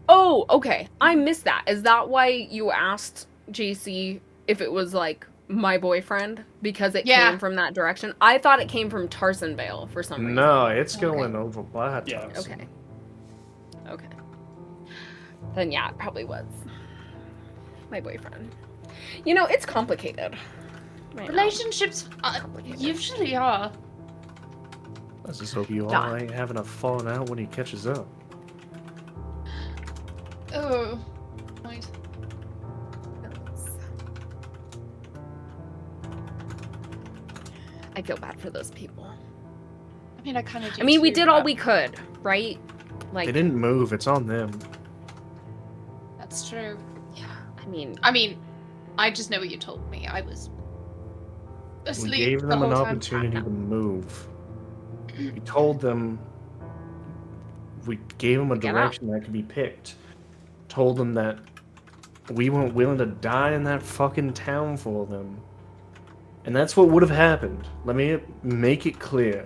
Oh, okay. I missed that. Is that why you asked JC if it was, like, my boyfriend? Because it
Yeah.
came from that direction? I thought it came from Tarsonvale for some reason.
No, it's
Okay.
going over by
Yeah.
Tarsus.
Okay. Okay. Then yeah, it probably was my boyfriend. You know, it's complicated. Right now.
Relationships usually are.
Let's just hope you all
Yeah.
ain't having a falling out when he catches up.
Oh. Right.
I feel bad for those people.
I mean, I kind of do.
I mean, we
too,
did all
but
we could, right? Like,
They didn't move, it's on them.
That's true.
yeah. I mean,
I just know what you told me. I was
We
asleep
gave
the
them an
whole time.
opportunity to move. We told them. We gave them a
Get out.
direction that could be picked. Told them that we weren't willing to die in that fucking town for them. And that's what would have happened. Let me make it clear.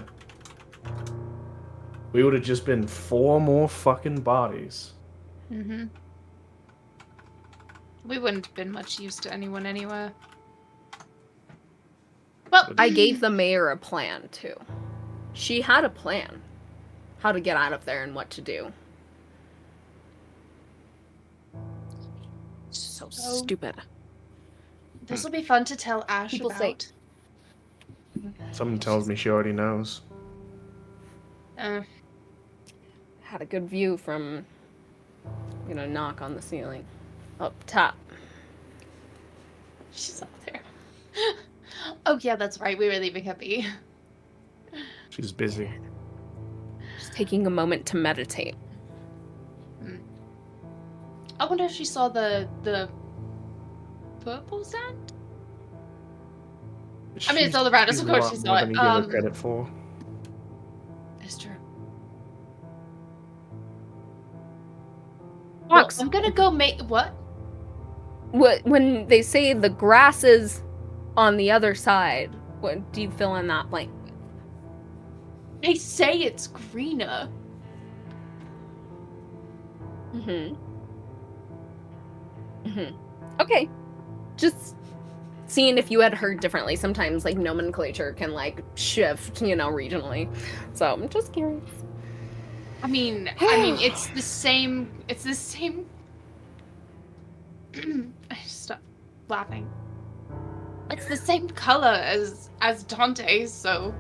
We would have just been 4 more fucking bodies.
Mm-hmm. We wouldn't have been much use to anyone anywhere. Well,
I gave the mayor a plan, too. She had a plan. How to get out of there and what to do. So stupid.
This will be fun to tell Ash
People
about.
say-
Someone tells me she already knows.
Had a good view from, I'm gonna knock on the ceiling. Up top.
She's up there. Oh yeah, that's right. We were leaving her be.
She's busy.
She's taking a moment to meditate.
I wonder if she saw the purple sand? I mean, it's all around us, of course she saw
more
it.
than you give her credit for.
It's true.
Fox,
Well, I'm gonna go make what?
when they say the grass is on the other side, what do you fill in that blank?
They say it's greener.
Okay. Just seeing if you had heard differently. Sometimes, like, nomenclature can, like, shift, regionally. So, I'm just curious.
I mean, it's the same. It's the same. Stop laughing. It's the same color as Dante's, so.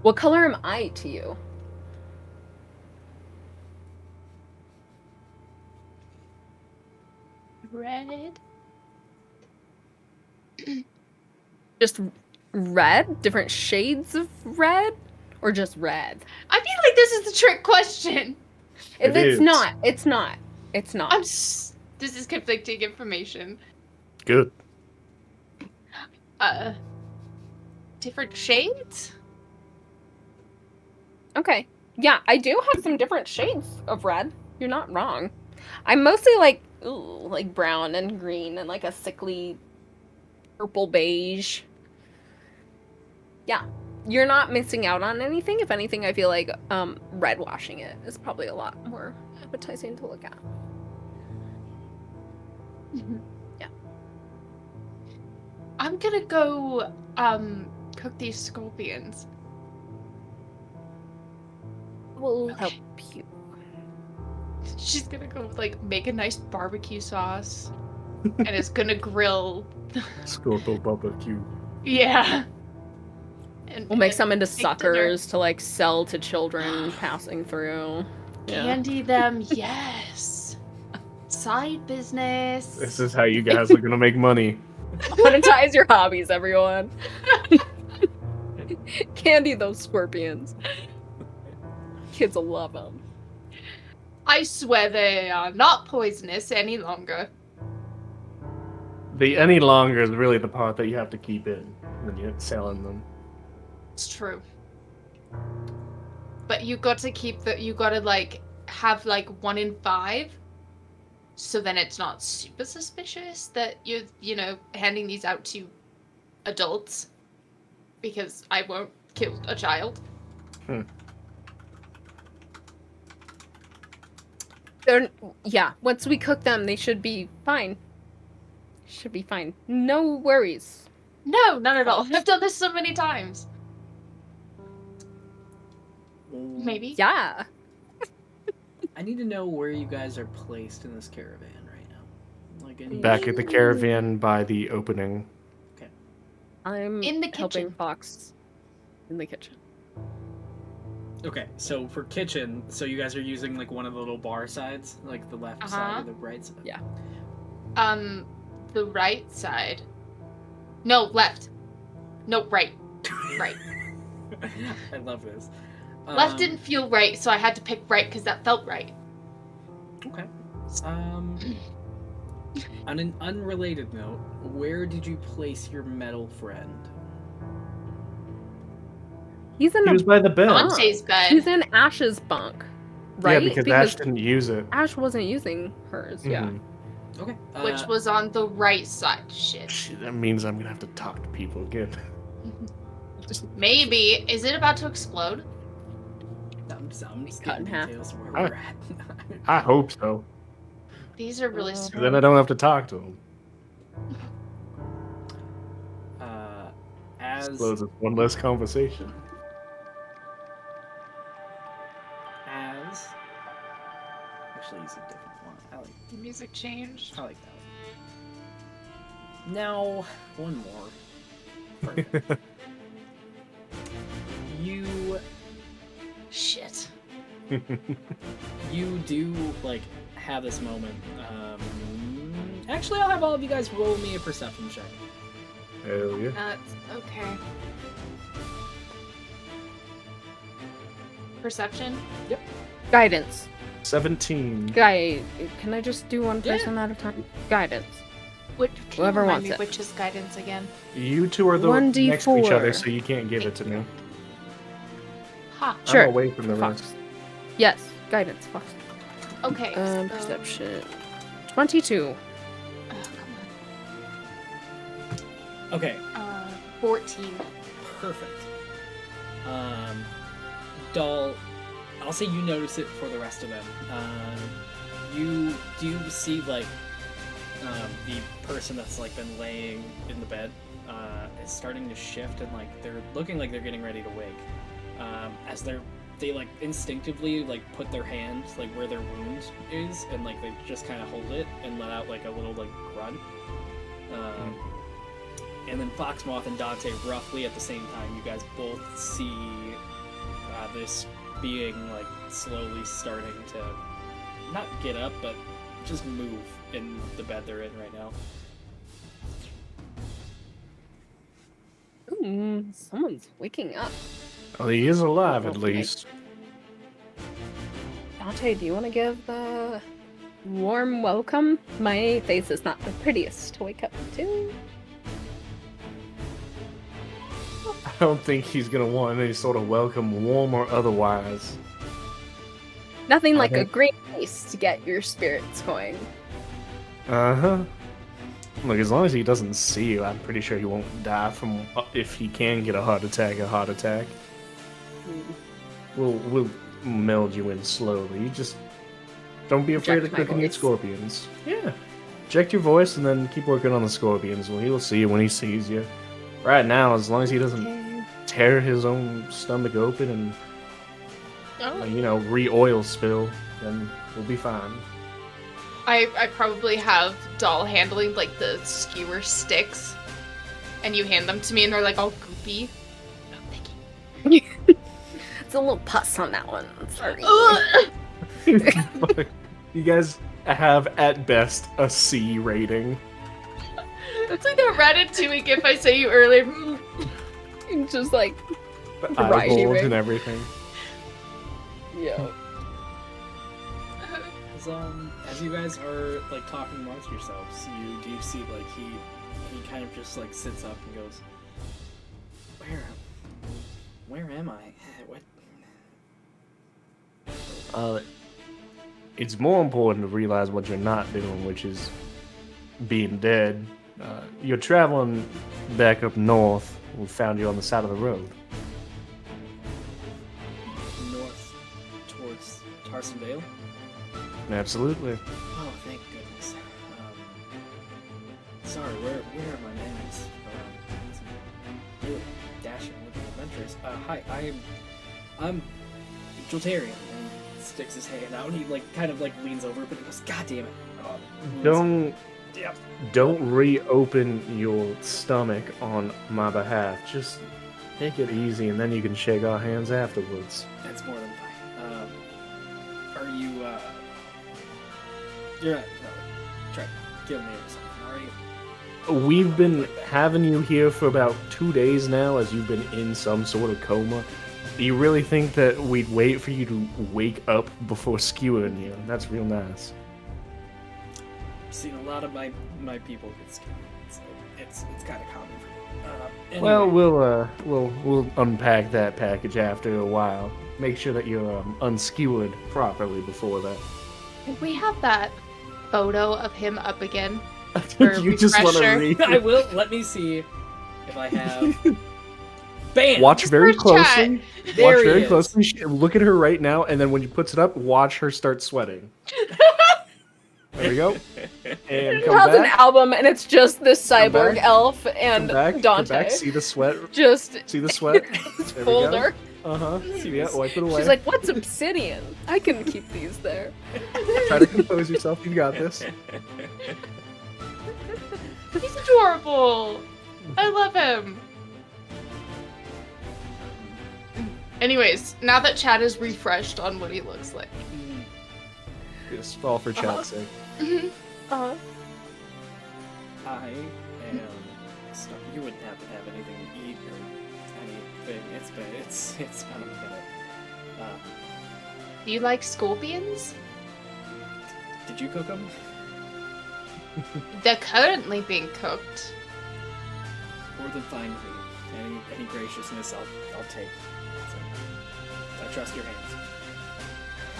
What color am I to you?
Red.
Just red? Different shades of red? Or just red?
I feel like this is the trick question.
It's not. It's not. It's not.
This is conflicting information.
Good.
Different shades?
Okay. Yeah, I do have some different shades of red. You're not wrong. I'm mostly like brown and green and like a sickly purple beige. Yeah. You're not missing out on anything. If anything, I feel like red washing it is probably a lot more appetizing to look at. Yeah.
I'm gonna go cook these scorpions.
We'll help you.
She's gonna go like make a nice barbecue sauce and is gonna grill.
Scorpion barbecue.
Yeah. And
We'll make some into
dinner.
suckers to like sell to children passing through. Yeah.
Candy them, yes. Side business.
This is how you guys are gonna make money.
Monetize your hobbies, everyone. Candy those scorpions. Kids will love them.
I swear they are not poisonous any longer.
The any longer is really the part that you have to keep in when you're selling them.
It's true. But you got to you gotta like have like 1 in 5. So then it's not super suspicious that you're, handing these out to adults. Because I won't kill a child.
Once we cook them, they should be fine. Should be fine. No worries.
No, none at all. I've done this so many times. Maybe.
Yeah.
I need to know where you guys are placed in this caravan right now. Like
Back at the caravan by the opening.
Okay.
I'm
in the
helping
kitchen.
Fox in the kitchen.
Okay, so for kitchen, so you guys are using like one of the little bar sides, like the left side or the right side?
Yeah.
The right side. No, left. No, right. Right.
I love this.
Left didn't feel right, so I had to pick right because that felt right.
Okay. On an unrelated note, where did you place your metal friend?
He
was by the bed.
Dante's bed.
He's in Ash's bunk, right?
Yeah, because Ash didn't use it.
Ash wasn't using hers. Yeah.
Okay.
Which was on the right side. Shit.
That means I'm gonna have to talk to people again.
Maybe. Is it about to explode?
I'm just
Cut in
getting
half.
details of where we're at.
I hope so.
These are really
'Cause
small.
then I don't have to talk to them. Explodes with one less conversation.
Actually, use a different one. I like
The music changed.
that one. Now, one more. Perfect. You
Shit.
you do like have this moment. Actually, I'll have all of you guys roll me a perception check.
Hell yeah.
That's okay. Perception?
Guidance.
17.
Can I just do one person at a time? Guidance.
Can
Whoever
you remind
wants
me
it.
which is guidance again?
You two are the
1d4.
next to each other, so you can't give it to me.
Ha.
Sure.
I'm away from the
Fox.
rest.
Yes, guidance. Fox.
Okay.
Perception. 22.
Oh,
Okay,
come on. 14.
perfect. Doll, I'll say you notice it for the rest of them. You do see, like, the person that's, like, been laying in the bed is starting to shift, and, like, they're looking like they're getting ready to wake. As they, like, instinctively, like, put their hands, like, where their wound is, and, like, they just kind of hold it and let out, like, a little, like, grunt. And then Foxmoth and Dante, roughly at the same time, you guys both see this being, like, slowly starting to not get up, but just move in the bed they're in right now.
Ooh, someone's waking up.
Well, he is alive, at
Okay.
least.
Dante, do you want to give the warm welcome? My face is not the prettiest to wake up to.
I don't think he's gonna want any sort of welcome, warm or otherwise.
Nothing like a
think-
great face to get your spirits going.
Uh-huh. Look, as long as he doesn't see you, I'm pretty sure he won't die from, if he can get a heart attack. We'll meld you in slowly. You just don't be afraid
Project
of
my
cooking your
voice.
scorpions. Yeah. Project your voice and then keep working on the scorpions. Well, he'll see you when he sees you. Right now, as long as he doesn't tear his own stomach open and, re-oil spill, then we'll be fine.
I probably have Doll handling like the skewer sticks, and you hand them to me, and they're like all goopy. Oh, thank you.
It's a little pus on that one. Sorry.
You guys have, at best, a C rating.
That's like a Ratatouille gif I sent you earlier.
It's just like,
The
Right.
eyeballs and everything.
yeah.
As you guys are, like, talking amongst yourselves, you do see, like, he kind of just, like, sits up and goes, where am I? What?
It's more important to realize what you're not doing, which is being dead. You're traveling back up north. We found you on the side of the road.
North towards Tarson Vale?
Absolutely.
Oh, thank goodness. Sorry, where are my manners? Some really dashing looking adventurers. Hi, I'm Joltarian, and he sticks his hand out, and he kind of leans over, but he goes, God damn it.
Don't reopen your stomach on my behalf. Just take it easy, and then you can shake our hands afterwards.
That's more than fine. Are you, you're not, try to kill me or something, are you?
We've been having you here for about 2 days now, as you've been in some sort of coma. Do you really think that we'd wait for you to wake up before skewering you? That's real nice.
I've seen a lot of my people get scared, so it's kind of common for me.
Well,
Anyway.
we'll unpack that package after a while. Make sure that you're unskewered properly before that.
Can we have that photo of him up again? For
You just want to
refresher.
read.
I will. Let me see if I have. Bam!
Watch very
First chat.
closely.
There
Watch
he
very
is.
closely. Look at her right now, and then when you puts it up, watch her start sweating. There we go. And
He
come
has an
back.
album, and it's just this
Come
cyborg
back.
elf
Come
and
back. Come
Dante.
back. See the sweat.
Just
See the sweat.
this
There we
folder.
go. Uh huh. Yeah. Wipe it away.
She's like, "What's obsidian? I can keep these there."
Try to compose yourself. You got this.
He's adorable. I love him. Anyways, now that Chad is refreshed on what he looks like.
Just fall for chat's sake.
Uh-huh.
I am stuck. You wouldn't happen to have anything to eat or anything. It's been a minute.
Do you like scorpions?
Did you cook them?
They're currently being cooked.
More than fine with me. Any graciousness, I'll take. So, I trust your hands.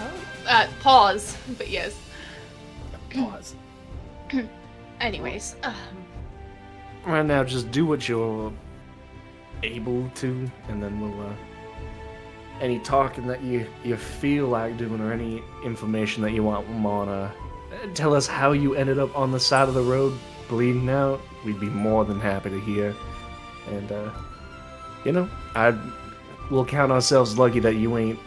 Oh. Pause, but yes.
Pause.
Anyways.
Right now, just do what you're able to, and then we'll, any talking that you feel like doing, or any information that you wanna tell us how you ended up on the side of the road bleeding out, we'd be more than happy to hear. And, we'll count ourselves lucky that you ain't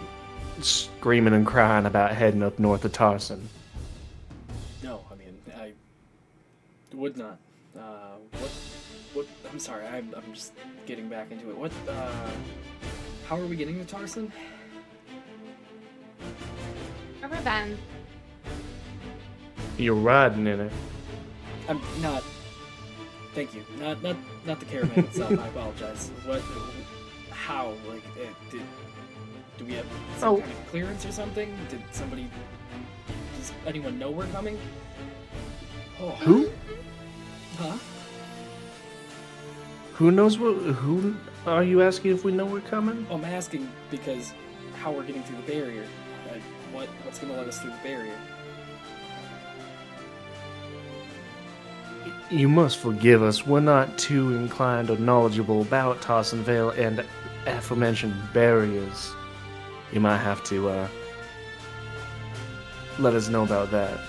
screaming and crying about heading up north of Tarson.
No, I mean, I would not. What, I'm sorry, I'm just getting back into it. How are we getting to Tarson?
Rubber band.
You're riding in it.
I'm not. Thank you. Not the caravan itself. I apologize. What? How? Like, do we have some kind of clearance or something? Does anyone know we're coming? Oh.
Who?
Huh?
Who are you asking if we know we're coming?
Oh, I'm asking because how we're getting through the barrier. What's gonna let us through the barrier?
You must forgive us. We're not too inclined or knowledgeable about Tarson Vale and aforementioned barriers. You might have to let us know about that.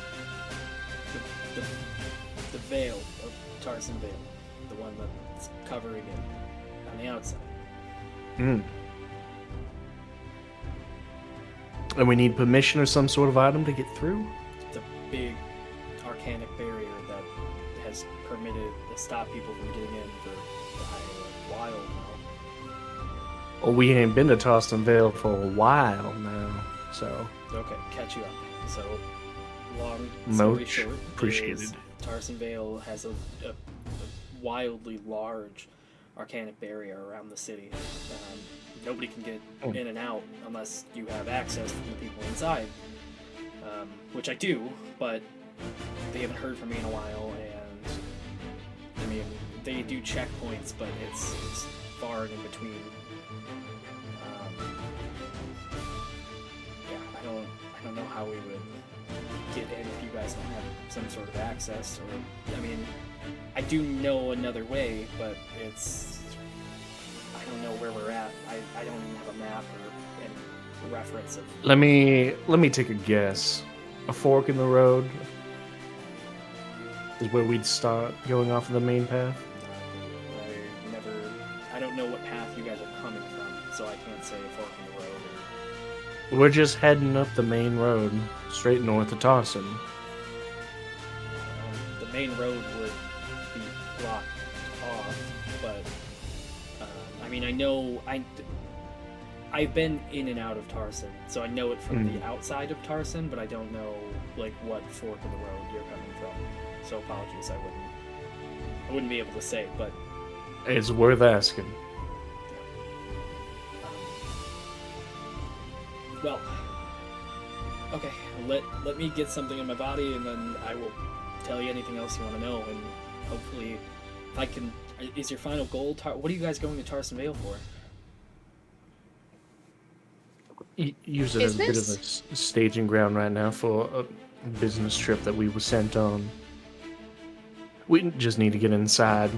The veil of Tarson Vale, the one that's covering it on the outside.
And we need permission or some sort of item to get through?
It's a big arcanic barrier that has permitted to stop people from getting in for a while now.
Well, we ain't been to Tarson Vale for a while now, so...
Okay, catch you up. So, long story
Much
short,
appreciated.
Tarson Vale has a wildly large arcanic barrier around the city. Nobody can get in and out unless you have access from the people inside, which I do, but they haven't heard from me in a while, and I mean, they do checkpoints, but it's far and in between. I don't know how we would get in if you guys don't have some sort of access, or, I mean, I do know another way, but I don't know where we're at. I don't even have a map or any reference of...
Let me take a guess. A fork in the road is where we'd start going off of the main path?
I don't know what path you guys are coming from, so I can't say a fork in the road.
We're just heading up the main road, straight north of Tarson.
The main road would be blocked off, but I mean, I know I've been in and out of Tarson, so I know it from the outside of Tarson, but I don't know like what fork in the road you're coming from. So apologies, I wouldn't be able to say, but
It's worth asking.
Well, okay, let me get something in my body, and then I will tell you anything else you want to know, and hopefully, if I can... Is your final goal... What are you guys going to Tarson Vale for?
Use it as a bit of a staging ground right now for a business trip that we were sent on. We just need to get inside,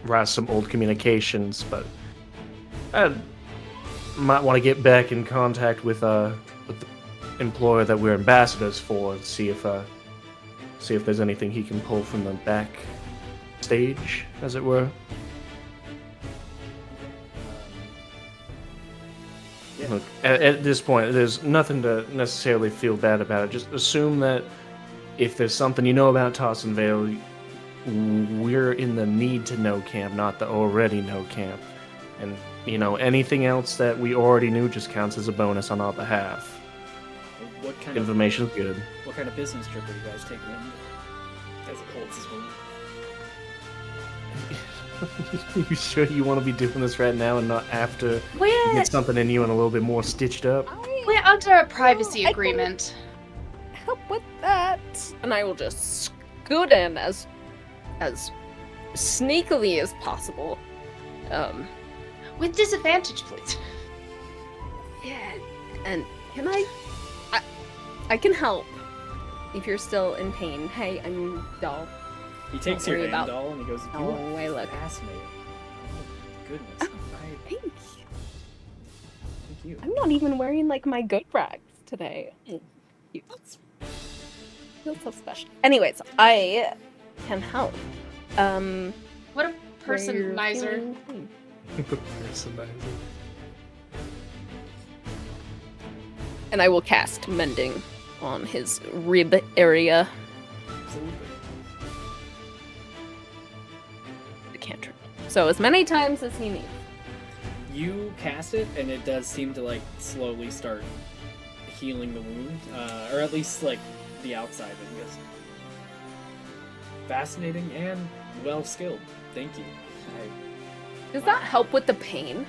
rise some old communications, but I might want to get back in contact with the employer that we're ambassadors for, see if there's anything he can pull from the back stage, as it were.
Yeah.
Look, at this point, there's nothing to necessarily feel bad about it. Just assume that if there's something you know about Tarson Vale, we're in the need-to-know camp, not the already-know camp. And, anything else that we already knew just counts as a bonus on our behalf.
What kind
Information's good.
What kind of business trip are you guys taking in? As it holds this one.
You sure you want to be doing this right now and not after you get something in you and a little bit more stitched up?
We're under a privacy
I can-
agreement.
Help with that. And I will just scoot in as sneakily as possible.
With disadvantage, please.
Yeah. And can I can help if you're still in pain. Hey, I'm Doll.
He takes
Don't
your
worry
hand,
about-
doll, and he goes, "You
Oh,
look
I look.
fascinating." Oh, goodness.
Thank you.
Thank you.
I'm not even wearing like my good rags today. You feel so special. Anyways, I can help.
What a
where you're
person-miser.
feeling pain.
Personalizer.
And I will cast mending on his rib area.
Absolutely.
The cantrip. So as many times as he needs.
You cast it, and it does seem to like slowly start healing the wound, or at least like the outside of it. Yes. Fascinating and well skilled. Thank you.
Does that help with the pain?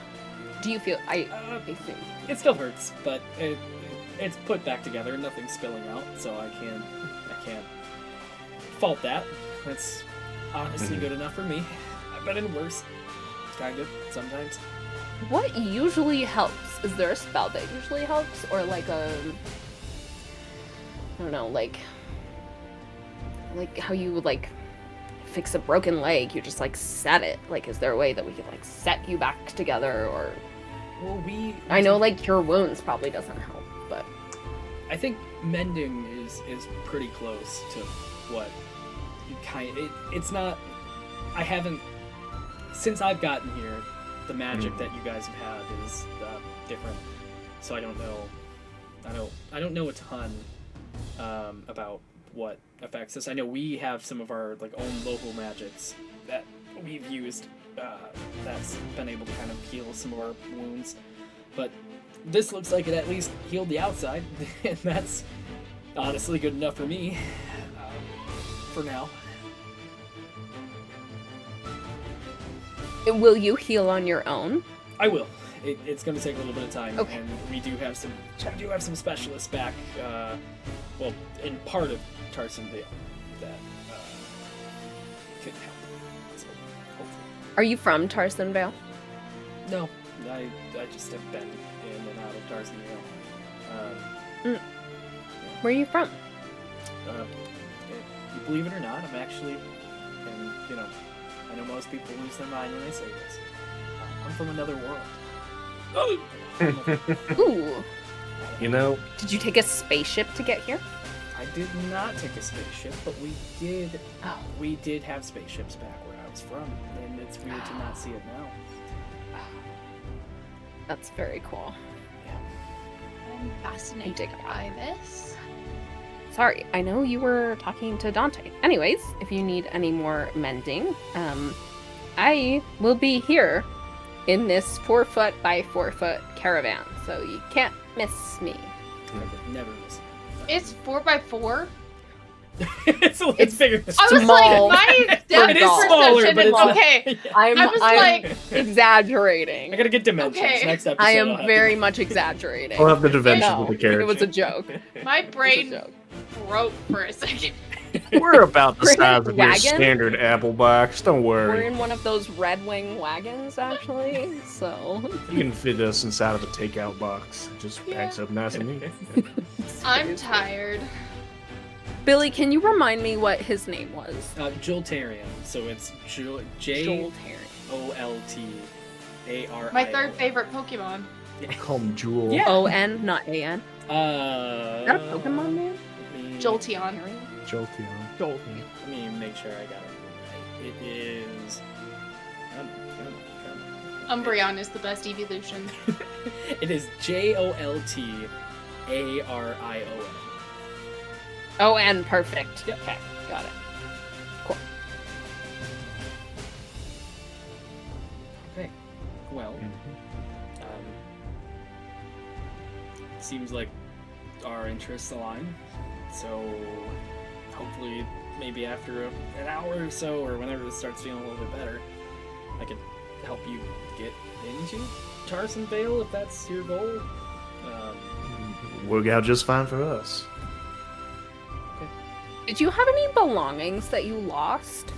Do you feel I think
It still hurts, but it's put back together. Nothing's spilling out, so I can't fault that. That's honestly good enough for me. I've been in worse, kind of sometimes.
what usually helps? Is there a spell that usually helps? Or like I don't know, like how you would like fix a broken leg, you just like set it. Like is there a way that we could like set you back together? Or
Well,
I know like cure wounds probably doesn't help, but
I think mending is pretty close to what you it's not. I haven't since I've gotten here. The magic that you guys have had is different, so I don't know. I don't know a ton about what affects us. I know we have some of our like own local magics that we've used that's been able to kind of heal some of our wounds, but this looks like it at least healed the outside, and that's honestly good enough for me for now.
will you heal on your own?
I will. It's going to take a little bit of time,
Okay.
and we do have some specialists back. Well, in part of Tarsonville that could help. So hopefully.
Are you from Tarsonvale?
No, I just have been in and out of Tarsonville.
Where are you from?
You believe it or not, I'm actually, and you know, I know most people lose their mind when they say this. I'm from another world.
Ooh.
You know,
Did you take a spaceship to get here?
I did not take a spaceship, but we did.
Oh.
We did have spaceships back where I was from, and it's weird to not see it now.
That's very cool.
Yeah.
I'm fascinated
dig it.
by this.
Sorry, I know you were talking to Dante. Anyways, if you need any more mending, I will be here in this 4-foot by 4-foot caravan, so you can't miss me.
Never miss
It's 4x4.
it. it's bigger. Than
I was
Small.
like, my depth
It is smaller,
perception
but
is
it's not-
okay.
I'm,
I was
I'm
like-
exaggerating.
I gotta get dimensions
Okay.
next episode.
I
I'll
am
have
very
to-
much exaggerating.
I'll have the dimension
No,
with the
it was
character.
a joke.
My
It was a
brain
joke.
broke for a second.
We're about the
We're in
size of your
wagon?
standard apple box. Don't
We're
worry.
in one of those Red Wing wagons, actually, so...
You can fit us inside of a takeout box. It just packs up nice and neat.
I'm tired.
Billy, can you remind me what his name was?
Joltarian. So it's
Joel
J
Terry.
O L T A R I.
My third favorite Pokemon.
I call him Jewel.
Yeah.
O-N, not A-N.
Is
Is that a Pokemon name?
Jolteon.
Jolteon.
Jolteon.
Let me make sure I got it right. It is. Come.
Umbreon is the best evolution.
It is JoltArion.
O-N, perfect.
Yep.
Okay, got it. Cool.
Okay. Well, seems like our interests align. So hopefully, maybe after an hour or so, or whenever this starts feeling a little bit better, I could help you get into Tarson Vale if that's your goal.
Work out just fine for us.
Did you have any belongings that you lost?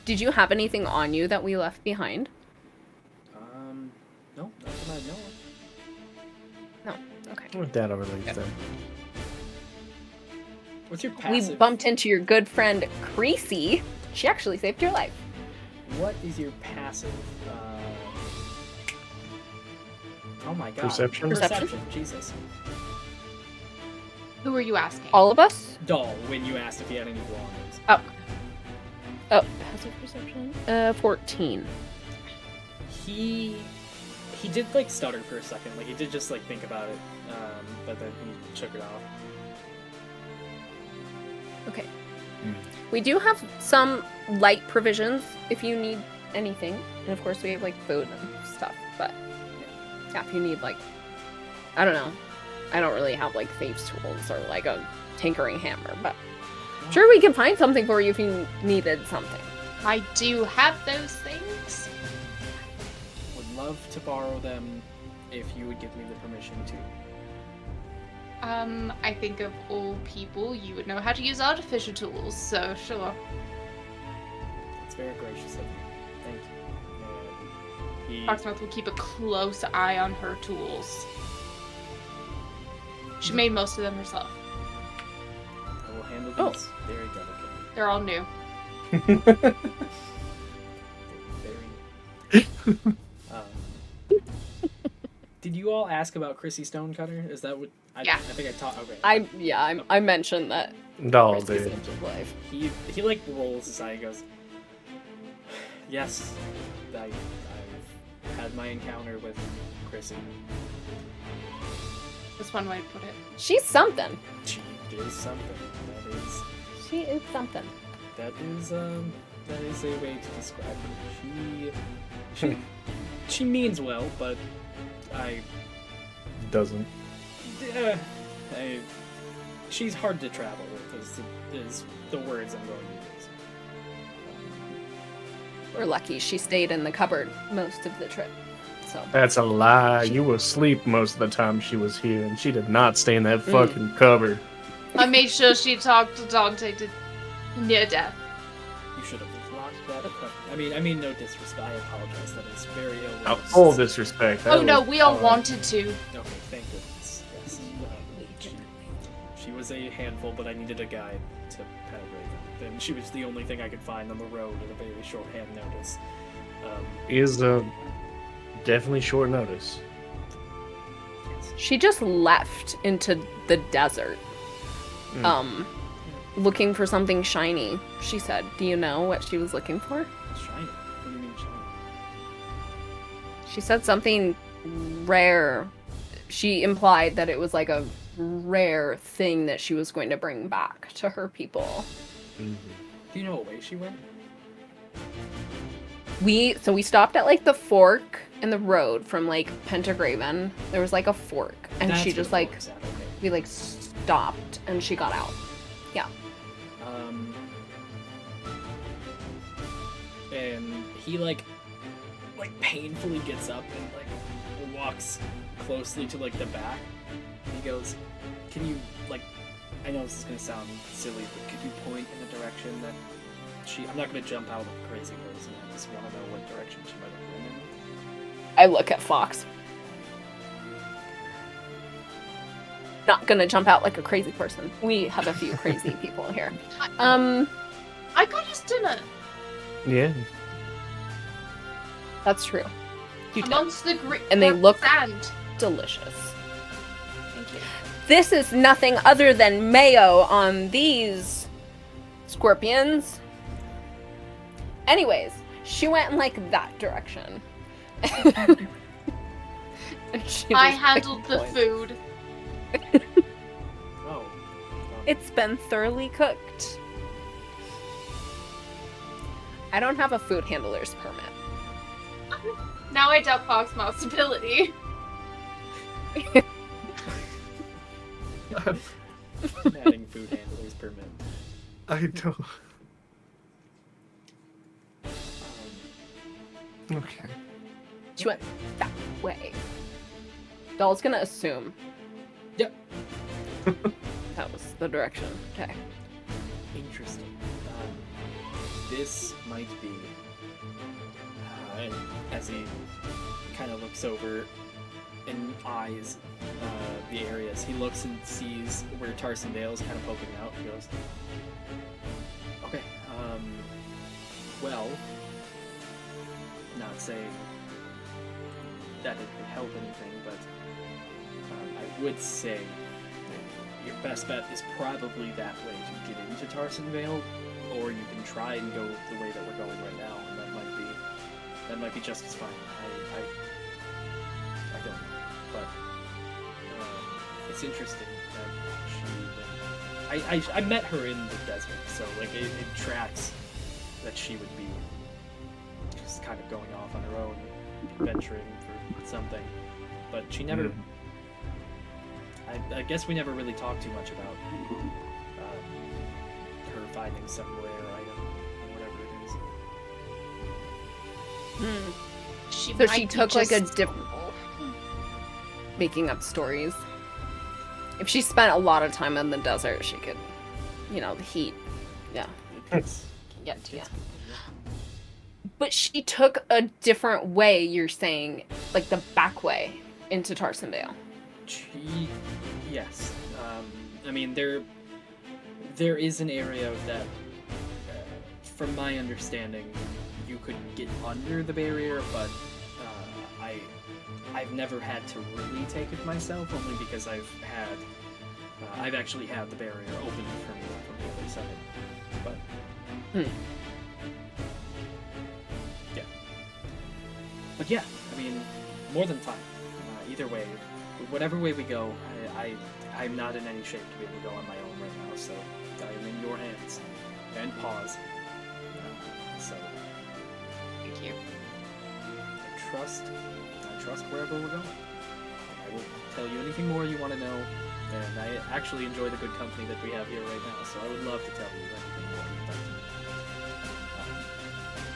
Did you have anything on you that we left behind?
No, not that I know of.
No. Okay.
With that over like that.
What's your passive?
We bumped into your good friend Creasy. She actually saved your life.
What is your passive? Oh my god.
Perception?
Perception?
Jesus.
Who are you asking?
All of us?
Doll, when you asked if he had any belongings.
Oh, passive perception. 14.
He did like stutter for a second. Like he did just like think about it, but then he shook it off.
Okay. We do have some light provisions if you need anything. And of course we have like food and stuff, but yeah, if you need like, I don't know. I don't really have like thieves tools or like a tinkering hammer, but sure we can find something for you if you needed something.
I do have those things.
Would love to borrow them if you would give me the permission to.
I think of all people, you would know how to use artificial tools, so sure.
It's very gracious of you. Thank you. And
Foxmouth will keep a close eye on her tools. She made most of them herself.
I will handle these very delicately.
They're all new.
Very. Did you all ask about Chrissy Stonecutter? Is that what?
Yeah.
I think I taught. Okay.
I mentioned that.
Doll,
Christy
dude.
saved his life.
He like rolls his eye and goes, yes, I've had my encounter with Chrissy.
That's one way to put it.
She's something.
She is something.
She is something.
That is a way to describe her. She means well, but
Doesn't.
She's hard to travel with. Is the words I'm going to use.
We're lucky she stayed in the cupboard most of the trip. So
That's a lie. You were asleep most of the time she was here, and she did not stay in that fucking cupboard.
I made sure she talked to Dante to near death.
You should have locked that up. I mean, no disrespect. I apologize. That is very ill.
Out full disrespect.
Oh no, we all wanted to.
Okay, thank goodness. Yes. She was a handful, but I needed a guide to penetrate them. And she was the only thing I could find on the road at a very shorthand notice.
Is definitely short notice.
she just left into the desert. Looking for something shiny, she said. Do you know what she was looking for?
Shiny? What do you mean shiny?
She said something rare. She implied that it was like a rare thing that she was going to bring back to her people.
Do you know what way she went?
We stopped at like the fork in the road from like Pentagraven. There was like a fork, and
That's
she
where
just
the
like
fork's at, okay.
we like stopped, and she got out. Yeah.
And he like painfully gets up and like walks closely to like the back. And he goes, "Can you like? I know this is gonna sound silly, but could you point in the direction that she? I'm not gonna jump out like a crazy person. I just want to know what direction she might have went in."
I look at Fox. Not gonna jump out like a crazy person. We have a few crazy people here.
I got us dinner.
Yeah.
That's true. You did.
Amongst the green
And they look
sand.
delicious.
Thank you.
This is nothing other than mayo on these scorpions. Anyways, she went in like that direction. And she
I
just
handled the
points.
food.
Oh.
It's been thoroughly cooked. I don't have a food handler's permit.
Now I doubt Foxmouth's ability.
Adding food handlers permit.
I don't. Okay.
She went that way. Doll's gonna assume.
Yep.
That was the direction. Okay.
Interesting. This might be. And as he kind of looks over and eyes the areas, he looks and sees where Tarsendale's kind of poking out. He goes, "Okay, well, not saying that it could help anything, but I would say your best bet is probably that way to get into Tarsendale, or you can try and go the way that we're going right now, and that might be just as fine. I don't know, but it's interesting that I met her in the desert, so like it tracks that she would be just kind of going off on her own, adventuring for something, but she never. I guess we never really talked too much about her finding some rare item or whatever it is.
So she took like a different making up stories. If she spent a lot of time in the desert, she could, the heat. Yeah. Get to you. But she took a different way, you're saying, like the back way into Tarsendale.
Yes. I mean, there is an area that, from my understanding, you could get under the barrier, but I've never had to really take it myself, only because I've actually had the barrier open from the other side. But yeah. But yeah, I mean, more than fine. Either way, whatever way we go, I'm not in any shape to be able to go on my own right now, so I'm in your hands. And paws. So
Thank you.
I trust wherever we're going. I will tell you anything more you want to know, and I actually enjoy the good company that we have here right now, so I would love to tell you anything more you'd like to know.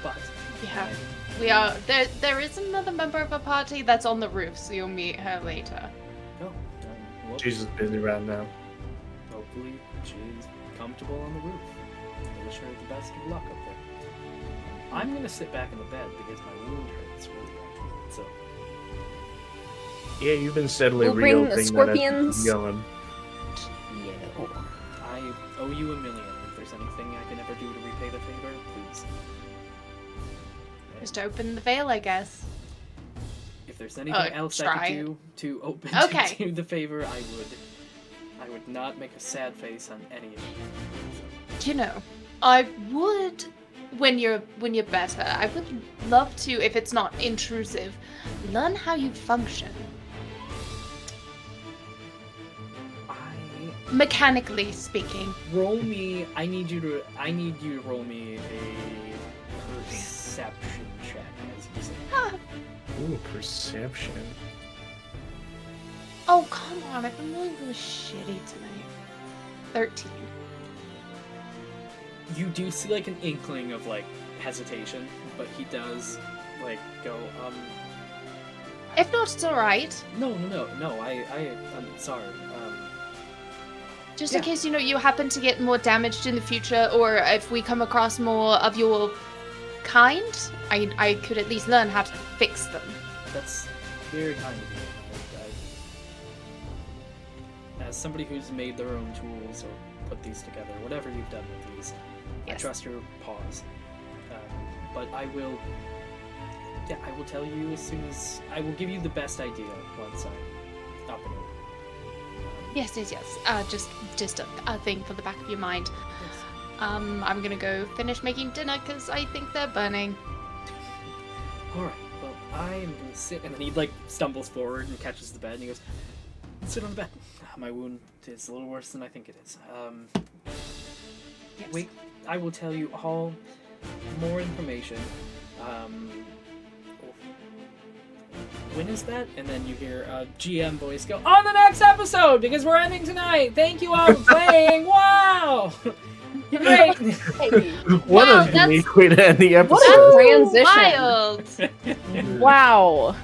But
Yeah. We are there is another member of our party that's on the roof, so you'll meet her later.
Well,
She's just busy right now.
hopefully she's comfortable on the roof. I wish her the best of luck up there. I'm gonna sit back in the bed because my wound hurts really bad. So
Yeah, you've been steadily
We'll bring the
reopening
scorpions.
that going.
I owe you $1 million. If there's anything I can ever do to repay the favor, please.
Just open the veil, I guess.
If there's anything else I
try.
could do to open
Okay.
to the favor, I would not make a sad face on any of it.
I would, when you're better, I would love to, if it's not intrusive, learn how you function. Mechanically speaking.
I need you to roll me a perception check, as you say.
Ooh, perception.
Oh, come on. I've been really, really shitty tonight. 13.
You do see like an inkling of like hesitation, but he does like go,
If not, it's alright.
no, I'm sorry.
Just in case, you happen to get more damaged in the future, or if we come across more of your kind, I could at least learn how to fix them.
That's very kind of you. As somebody who's made their own tools or put these together, whatever you've done with these, I
Yes.
trust your paws. But I will tell you as soon as I will give you the best idea once I'm up and over.
Yes. Just a thing for the back of your mind.
Yes.
I'm gonna go finish making dinner because I think they're burning.
All right. Well, I am gonna sit, and then he like stumbles forward and catches the bed, and he goes, "Sit on the bed. My wound is a little worse than I think it is.
Yes.
Wait, I will tell you all more information. When is that?" And then you hear a GM voice go, "On the next episode, because we're ending tonight. Thank you all for playing. Wow, great."
Hey,
What
Wow,
a unique way to end the episode.
what a transition.
Wild.
Wow.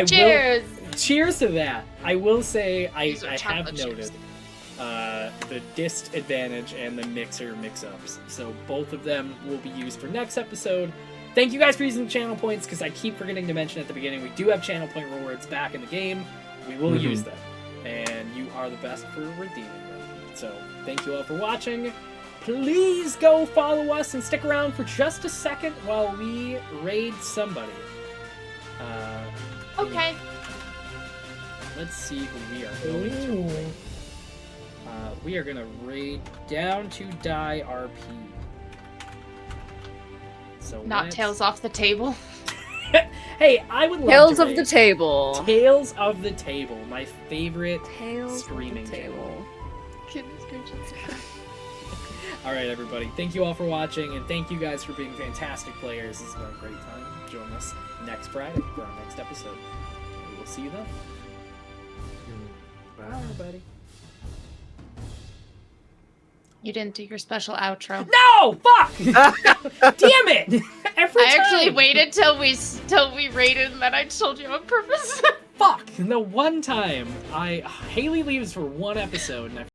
Cheers!
Cheers to that. I will say
These are
I have
chocolate
noted
chips.
the dist advantage and the mixer mix-ups. So both of them will be used for next episode. Thank you guys for using the channel points, because I keep forgetting to mention at the beginning, we do have channel point rewards back in the game. We will use them. And you are the best for redeeming them. So thank you all for watching. Please go follow us and stick around for just a second while we raid somebody.
Okay.
Let's see who we are going to raid. We are going to raid Down to Die RP. So
Not Tails off the table.
Hey, I would love
Tales
to
of the
raid
Table.
Tales of the Table, my favorite
Tales
screaming
of the Table.
Goodness gracious.
Alright, everybody. Thank you all for watching, and thank you guys for being fantastic players. This has been a great time. Join us next Friday for our next episode. We will see you then. Bye, everybody.
You didn't do your special outro.
No! Fuck! Damn it! Every
I actually
time.
waited till we raided, and then I told you on purpose.
Fuck! The one time Haley leaves for one episode, and I